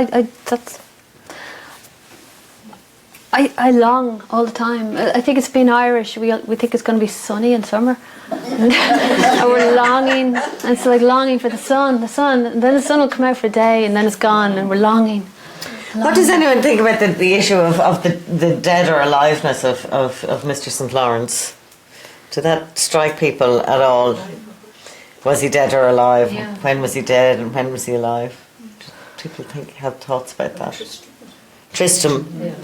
I long all the time. I think it's being Irish. We think it's going to be sunny in summer, and we're longing. And it's like longing for the sun, and then the sun will come out for a day, and then it's gone, and we're longing. What does anyone think about the issue of the dead or aliveness of Mr. St. Lawrence? Did that strike people at all? Was he dead or alive? Yeah. When was he dead and when was he alive? Do people have thoughts about that? Tristram. Yeah.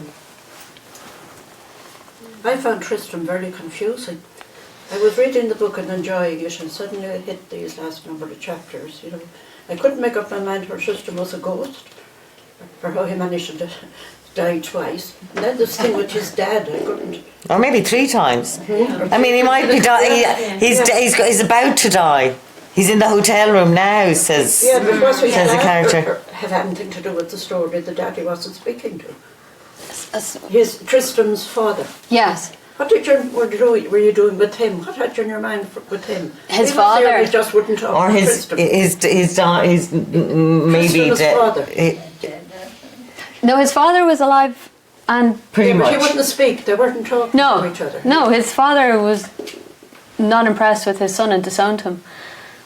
I found Tristram very confusing. I was reading the book and enjoying it, and suddenly I hit these last number of chapters. You know, I couldn't make up my mind whether Tristram was a ghost, or how he managed to die twice. And then this thing with his dad, I couldn't. Or maybe 3 times. I mean, he might be dying. He's about to die. He's in the hotel room now, says But was his says a dad character. have anything to do with the story the daddy wasn't speaking to? His Tristram's father. Yes. What were you doing with him? What had you in your mind with him? His He was father. there, he just wouldn't talk Or to his maybe Tristram's father. No, his father was alive and pretty But he much. wouldn't speak. They weren't talking no, to each other. no, his father was not impressed with his son and disowned him,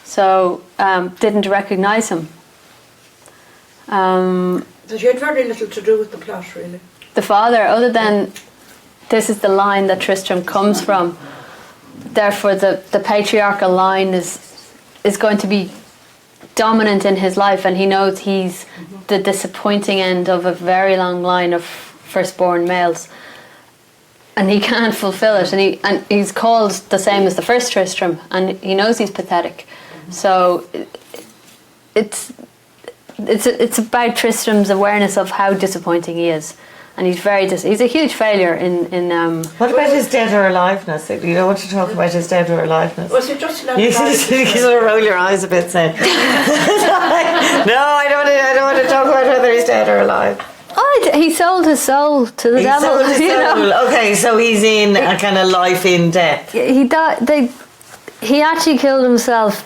so didn't recognise him. But he had very little to do with the plot, really. The father, other than this is the line that Tristram comes from, therefore the patriarchal line is going to be dominant in his life, and he knows he's the disappointing end of a very long line of firstborn males, and he can't fulfill it, and he's called the same as the first Tristram, and he knows he's pathetic. So it's about Tristram's awareness of how disappointing he is, and he's a huge failure in What about his dead or aliveness? You don't want to talk about his dead or aliveness? Was he just allowed You to sort of roll your eyes a bit, saying, "No, I don't want to talk about whether he's dead or alive." he sold his soul to the He devil. sold his you know? soul. Okay, so he's in a kind of life in death. He died. He actually killed himself,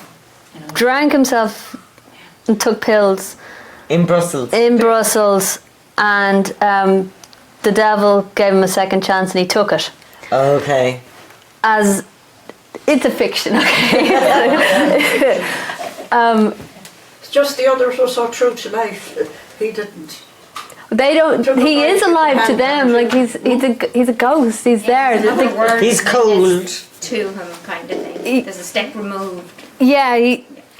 drank himself, and took pills In Brussels. and the devil gave him a second chance, and he took it. Okay. As it's a fiction, okay. It's just the others were so true to life. He didn't. They don't. He is alive to them. Like he's a ghost. He's there. He's cold. To him, kind of thing. There's a step removed. Yeah,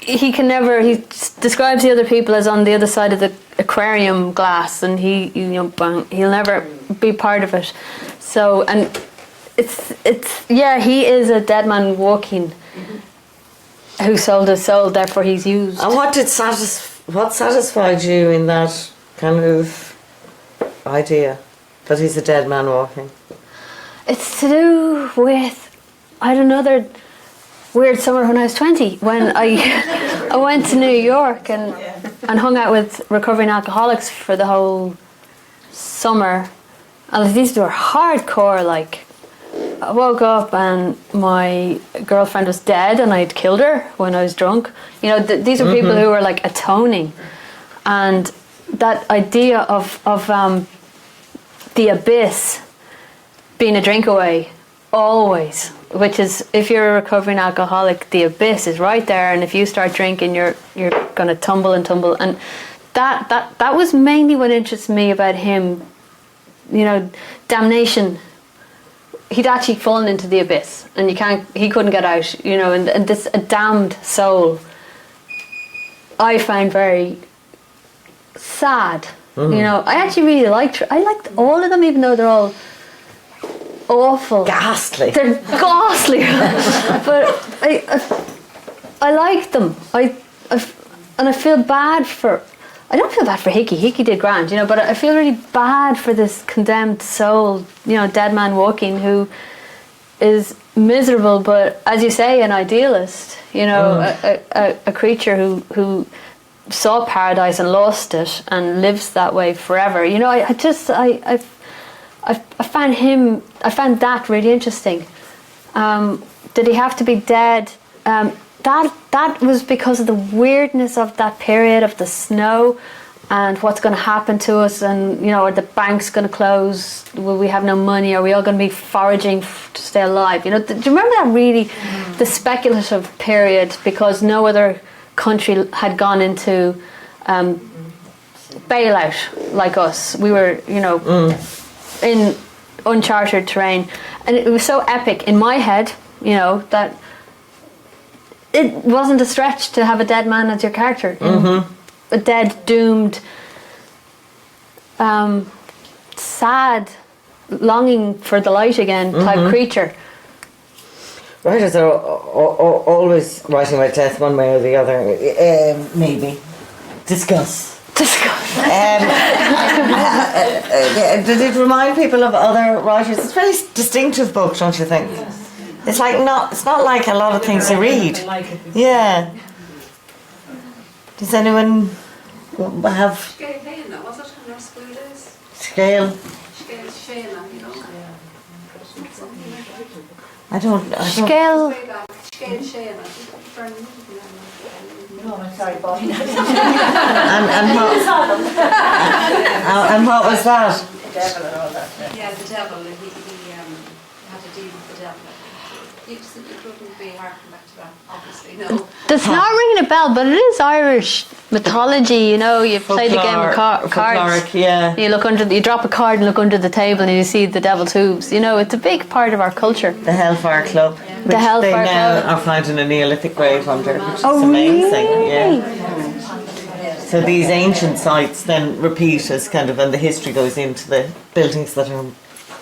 he can never. He describes the other people as on the other side of the aquarium glass, and he'll never be part of it. So, and it's he is a dead man walking, who sold his soul. Therefore, he's used. And what satisfied you in that kind of idea that he's a dead man walking? It's to do with I had another weird summer when I was 20, when I went to New York and hung out with recovering alcoholics for the whole summer. And these were hardcore, like, I woke up and my girlfriend was dead and I'd killed her when I was drunk. You know, these were people who were like atoning. And that idea of the abyss being a drink away, always, which is, if you're a recovering alcoholic, the abyss is right there, and if you start drinking, you're going to tumble, and that was mainly what interested me about him. You know, damnation. He'd actually fallen into the abyss, and he couldn't get out. You know, and this a damned soul, I find very sad. You know, I actually really liked all of them, even though they're all awful, ghastly. They're ghastly, but I like them. And I feel bad for. I don't feel bad for Hickey. Hickey did grand, you know, but I feel really bad for this condemned soul, you know, dead man walking, who is miserable, but as you say, an idealist. You know, a creature who saw paradise and lost it and lives that way forever. You know, I found that really interesting. Did he have to be dead? That was because of the weirdness of that period of the snow and what's going to happen to us, and you know, are the banks going to close? Will we have no money? Are we all going to be foraging to stay alive? You know, do you remember that really, the speculative period, because no other country had gone into bailout like us. We were, you know, in uncharted terrain, and it was so epic in my head. You know, that it wasn't a stretch to have a dead man as your character. A dead, doomed, sad, longing for the light again type creature. Writers are always writing about death one way or the other. Maybe. Discuss. Did it remind people of other writers? It's a very distinctive book, don't you think? It's like it's not like a lot of things you read. Yeah. Does anyone have Scale, was it in our school days? Scale? Scale, you know. I don't. Scale. Way back, Scale, No, I'm sorry, Bobby. And what was that? The devil and all that. Yeah, the devil. He had to deal with the devil. You couldn't be harking back to that, obviously. No. It's not ringing a bell, but it is Irish mythology. You know, you play the game of cards. Folkloric, yeah. You drop a card and look under the table, and you see the devil's hooves. You know, it's a big part of our culture. The Hellfire Club. Which The Hellfire they now Club. are finding a Neolithic grave under, which is Oh, amazing. really? Yeah. So these ancient sites then repeat as kind of, and the history goes into the buildings that are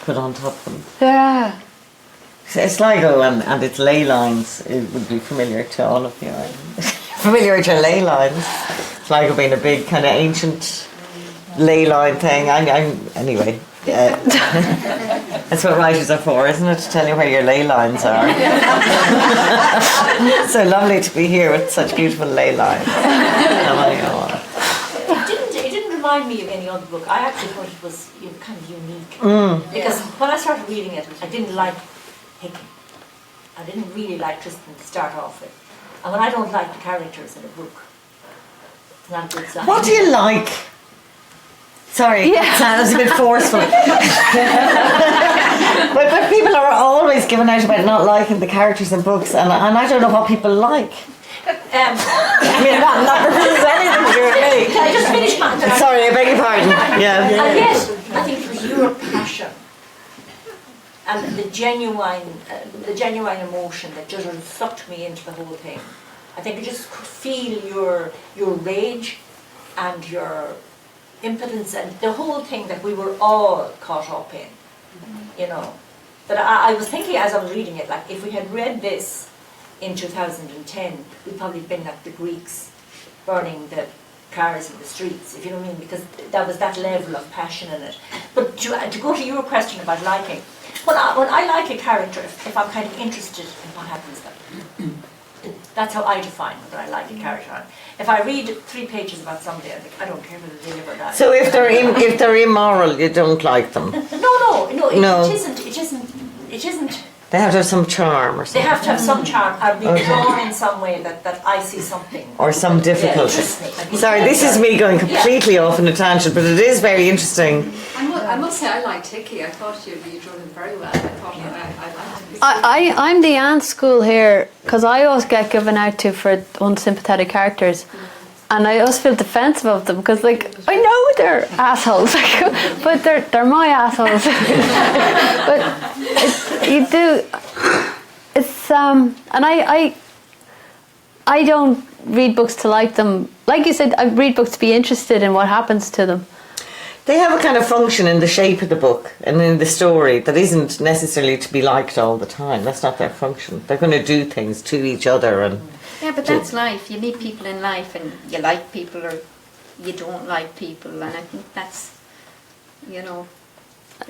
put on top of them. Yeah. Sligo and its ley lines, it would be familiar to all of you. Familiar to ley lines. Sligo being a big kind of ancient ley line thing. Anyway. That's what writers are for, isn't it? To tell you where your ley lines are. So lovely to be here with such beautiful ley lines. It didn't remind me of any other book. I actually thought it was kind of unique. Because when I started reading it, I didn't like Hickey. I didn't really like Tristan to start off with. And when I don't like the characters in a book, it's not a good sign. What do you like? Sorry, that was a bit forceful. but people are always giving out about not liking the characters in books, and I don't know what people like. I mean, not because there's anything to do with me. Can I just finish my... Sorry, I beg your pardon. Yeah. And yet, I think it was your passion and the genuine emotion that just sucked me into the whole thing. I think I just could feel your rage and your impotence and the whole thing that we were all caught up in. You know, that I was thinking as I was reading it, like if we had read this in 2010, we'd probably been like the Greeks burning the cars in the streets, if you know what I mean, because that was that level of passion in it. But to go to your question about liking, when I like a character, if I'm kind of interested in what happens then, that's how I define whether I like a character. If I read 3 pages about somebody, I think I don't care whether they live or die. So if they're immoral, you don't like them? No. It isn't. They have to have some charm or something. They have to have some charm or be drawn in some way that I see something. Or some difficulty. Yeah, Sorry, this is me going completely off on a tangent, but it is very interesting. I must say I liked Hickey. I thought you drew him very well. I thought I liked him. I'm the ant school here because I always get given out to for unsympathetic characters, and I always feel defensive of them because, like, I know they're assholes, but they're my assholes. But you do. It's and I don't read books to like them. Like you said, I read books to be interested in what happens to them. They have a kind of function in the shape of the book and in the story that isn't necessarily to be liked all the time. That's not their function. They're going to do things to each other. And yeah, but that's life. You meet people in life and you like people or you don't like people, and I think that's, you know...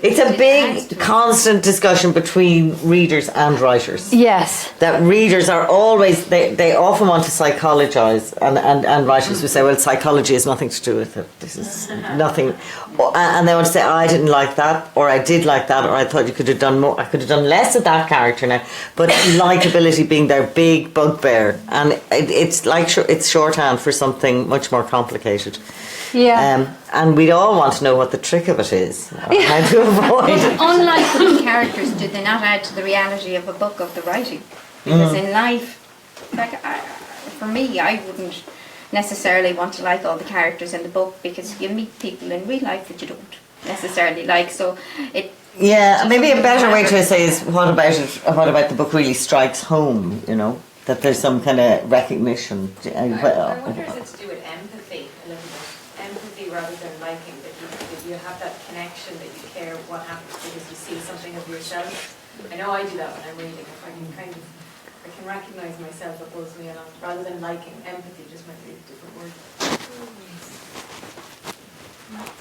It's a big, constant discussion between readers and writers. Yes. That readers are always, they often want to psychologise, and writers will say, well, psychology has nothing to do with it. This is nothing. And they want to say, I didn't like that, or I did like that, or I thought you could have done more, I could have done less of that character now. But likability being their big bugbear. And it's like, it's shorthand for something much more complicated. Yeah. And we'd all want to know what the trick of it is. How to avoid it. Unlikely characters, do they not add to the reality of a book of the writing? Because in life, like for me, I wouldn't necessarily want to like all the characters in the book because you meet people in real life that you don't necessarily like. So Yeah, maybe a better way to say is what about it? What about the book really strikes home? You know, that there's some kind of recognition. I wonder if it's to do with empathy a little bit. Empathy rather than liking, that you have that connection, that you care what happens because you see something of yourself. I know I do that when I'm reading. If I can I can recognise myself, it pulls me along. Rather than liking, empathy just might be a different word.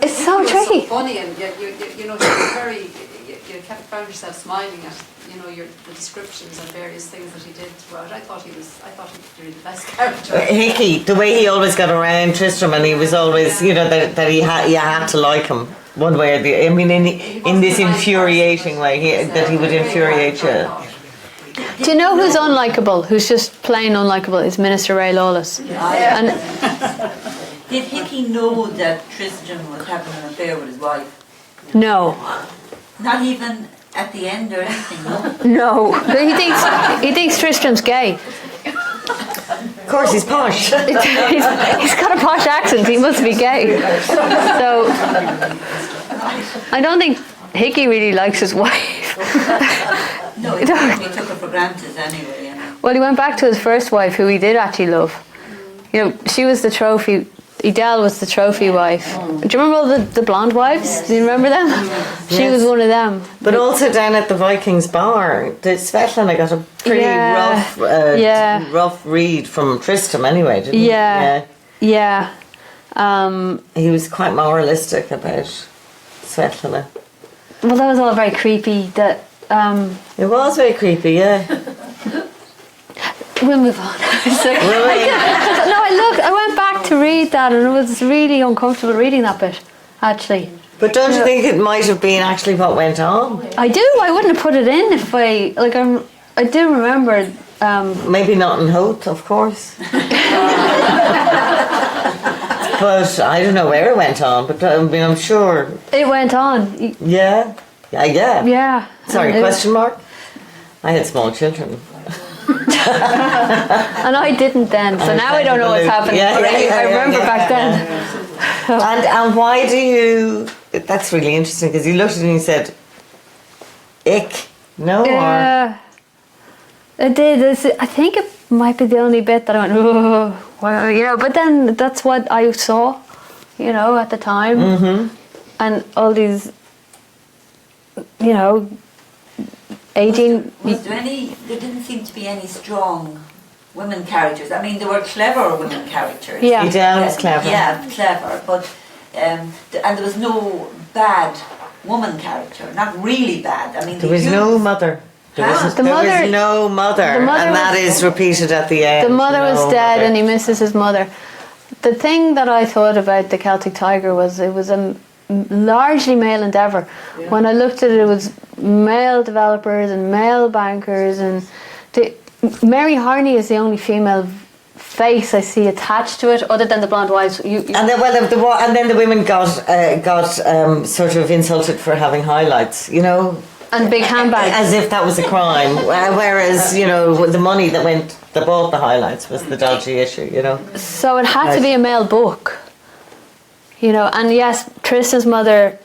It's so tricky. So funny, and you know, she was very. You kept found yourself smiling at, you know, the descriptions and various things that he did throughout. I thought he was really the best character. Hickey, the way he always got around Tristram, and he was always, you know, that you had to like him one way or the other. I mean, in this infuriating way, that he would infuriate you. Do you know who's unlikable? Who's just plain unlikable? Is Minister Ray Lawless. And did Hickey know that Tristram was having an affair with his wife? no. Not even at the end or anything, no? No. He thinks Tristram's gay. Of course, he's posh. He's got a posh accent. He must be gay. So I don't think Hickey really likes his wife. No, he took her for granted anyway. Well, he went back to his first wife, who he did actually love. You know, she was the trophy. Edel was the trophy wife. Do you remember all the blonde wives? Do you remember them? She was one of them. But also down at the Vikings bar, the Svetlana got a pretty rough read from Tristram anyway, didn't he? Yeah. He was quite moralistic about Svetlana. Well, that was all very creepy. That it was very creepy, yeah. We'll move on. I went back to read that, and it was really uncomfortable reading that bit, actually. But don't you think it might have been actually what went on? I do. I wouldn't have put it in if I do remember. Maybe not in Hoth, of course. But I don't know where it went on. But I mean, I'm sure it went on. Yeah. Yeah. Sorry, question mark? I had small children. And I didn't then, so now I don't know what's happening. I remember back then. And why do you? That's really interesting, because you looked at it and you said, "Ick." No. Yeah. I did. I think it might be the only bit that I went, oh, well, you know. But then that's what I saw, you know, at the time, and all these, you know. 18. Was there any? There didn't seem to be any strong women characters. I mean, there were clever women characters. Yeah, Edel was clever. Yeah, clever. But and there was no bad woman character. Not really bad. I mean, there was no mother. There was no mother, and that is repeated at the end. The mother was dead, and he misses his mother. The thing that I thought about the Celtic Tiger was it was a largely male endeavour. Yeah. When I looked at it, it was male developers and male bankers, and Mary Harney is the only female face I see attached to it, other than the blonde wives. And then the women got sort of insulted for having highlights, you know. And big handbags. As if that was a crime. Whereas, you know, the money that bought the highlights was the dodgy issue, you know. So it had to be a male book. You know, and yes, Tristan's mother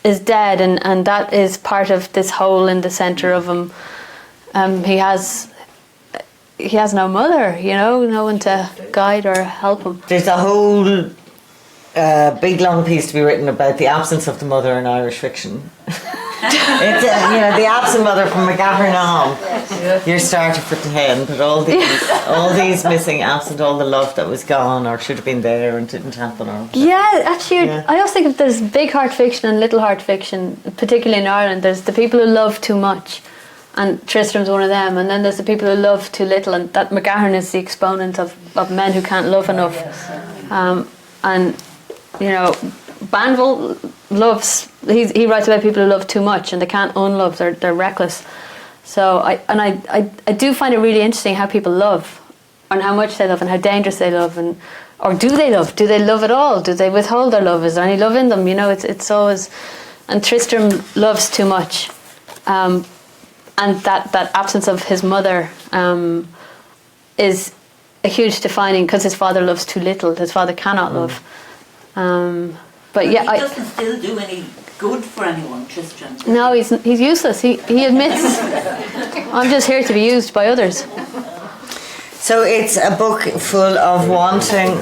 is dead, and that is part of this hole in the centre of him. He has no mother, you know, no one to guide or help him. There's a whole big long piece to be written about the absence of the mother in Irish fiction. It's the absent mother from McGavern. You're starting for 10, but all these missing, absent all the love that was gone or should have been there and didn't happen. I always think of there's big heart fiction and little heart fiction, particularly in Ireland. There's the people who love too much, and Tristram's one of them, and then there's the people who love too little, and that McGahern is the exponent of men who can't love enough. And you know, Banville loves. He writes about people who love too much and they can't unlove. They're reckless. So I do find it really interesting how people love, and how much they love, and how dangerous they love, or do they love? Do they love at all? Do they withhold their love? Is there any love in them? You know, it's always. And Tristram loves too much, and that absence of his mother is a huge defining, because his father loves too little. His father cannot love. But yeah, he doesn't still do any good for anyone, Tristram? No, he's useless. He admits, I'm just here to be used by others. So it's a book full of wanting,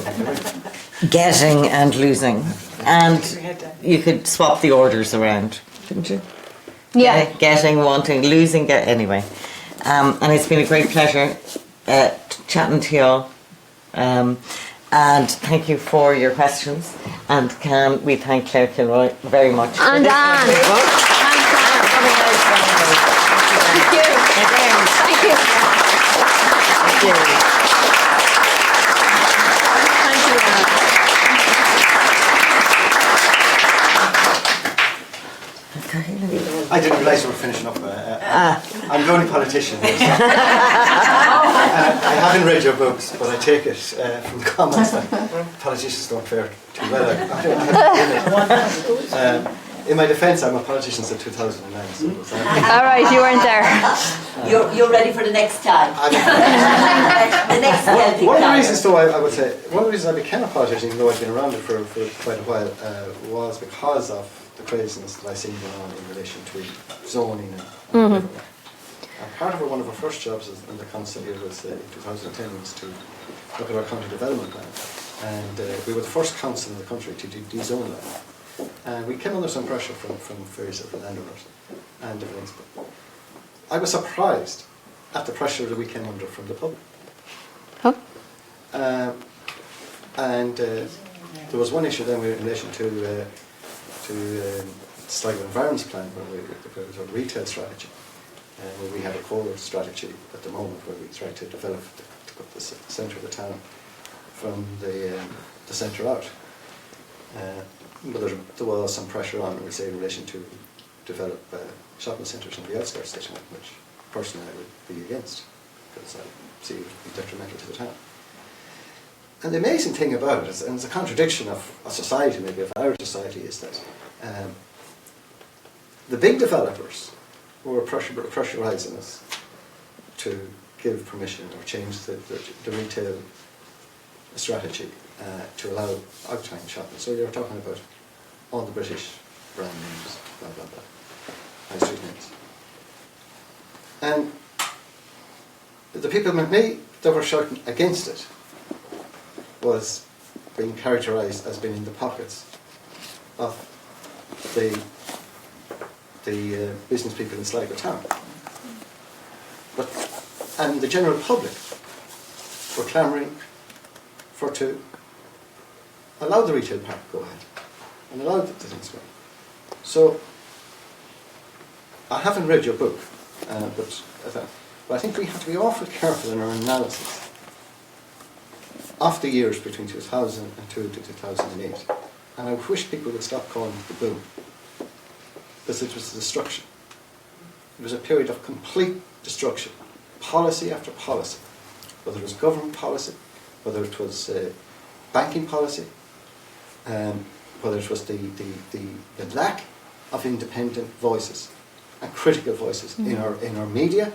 getting and losing. And you could swap the orders around, couldn't you? Yeah. Getting, wanting, losing, anyway. And it's been a great pleasure chatting to you all. And thank you for your questions. And can we thank Claire Kilroy very much. And Anne. Thank you. Thank you. Thank you. I didn't realise we were finishing up. I'm the only politician here. So. I haven't read your books, but I take it from the comments that politicians don't fare too well. In my defence, I'm a politician since 2009. So all right, you weren't there. You're ready for the next time. The next healthy one of the time. reasons, though, I would say, one of the reasons I became a politician, even though I've been around it for quite a while, was because of the craziness that I seen going on in relation to zoning and part of one of our first jobs in the council here was in 2010 was to look at our county development plan, and we were the first council in the country to de-zone that. And we came under some pressure from various different landowners and different things. But I was surprised at the pressure that we came under from the public. Huh? There was one issue then in relation to Sligo Environment Plan, where there was a retail strategy, where we have a core strategy at the moment where we try to develop to put the centre of the town from the centre out. But there was some pressure on, we say, in relation to develop shopping centres on the outskirts of the town, which personally I would be against, because I see it would be detrimental to the town. And the amazing thing about it, and it's a contradiction of a society, maybe of our society, is that the big developers who are pressurising us to give permission or change the retail strategy to allow out-of-town shopping. So you're talking about all the British brand names, blah blah blah, high street names. And the people with me that were shouting against it was being characterised as being in the pockets of the business people in Sligo town. And the general public were clamouring to allow the retail park to go ahead and allow the things to go. So I haven't read your book, but I think we have to be awfully careful in our analysis of the years between 2002 to 2008. And I wish people would stop calling it the boom, because it was destruction. It was a period of complete destruction, policy after policy, whether it was government policy, whether it was banking policy, whether it was the lack of independent voices and critical voices in our media.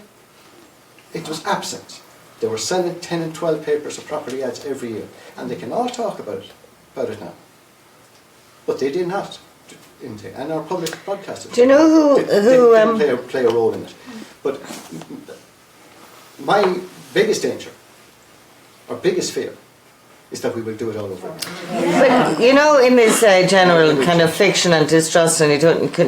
It was absent. They were sending 10 and 12 papers of property ads every year, and they can all talk about it now. But they did not. And our public broadcasters. Do you know who didn't play a role in it. But my biggest danger, our biggest fear, is that we will do it all over again. But you know, in this general kind of fiction and distrust, and you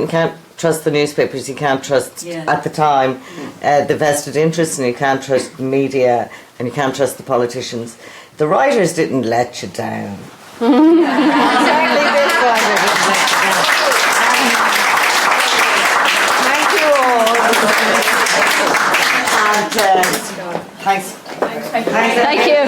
can't trust the newspapers, you can't trust at the time the vested interests, and you can't trust the media, and you can't trust the politicians. The writers didn't let you down. Exactly this writer didn't let you down. Thank you all. And thanks. Thank you.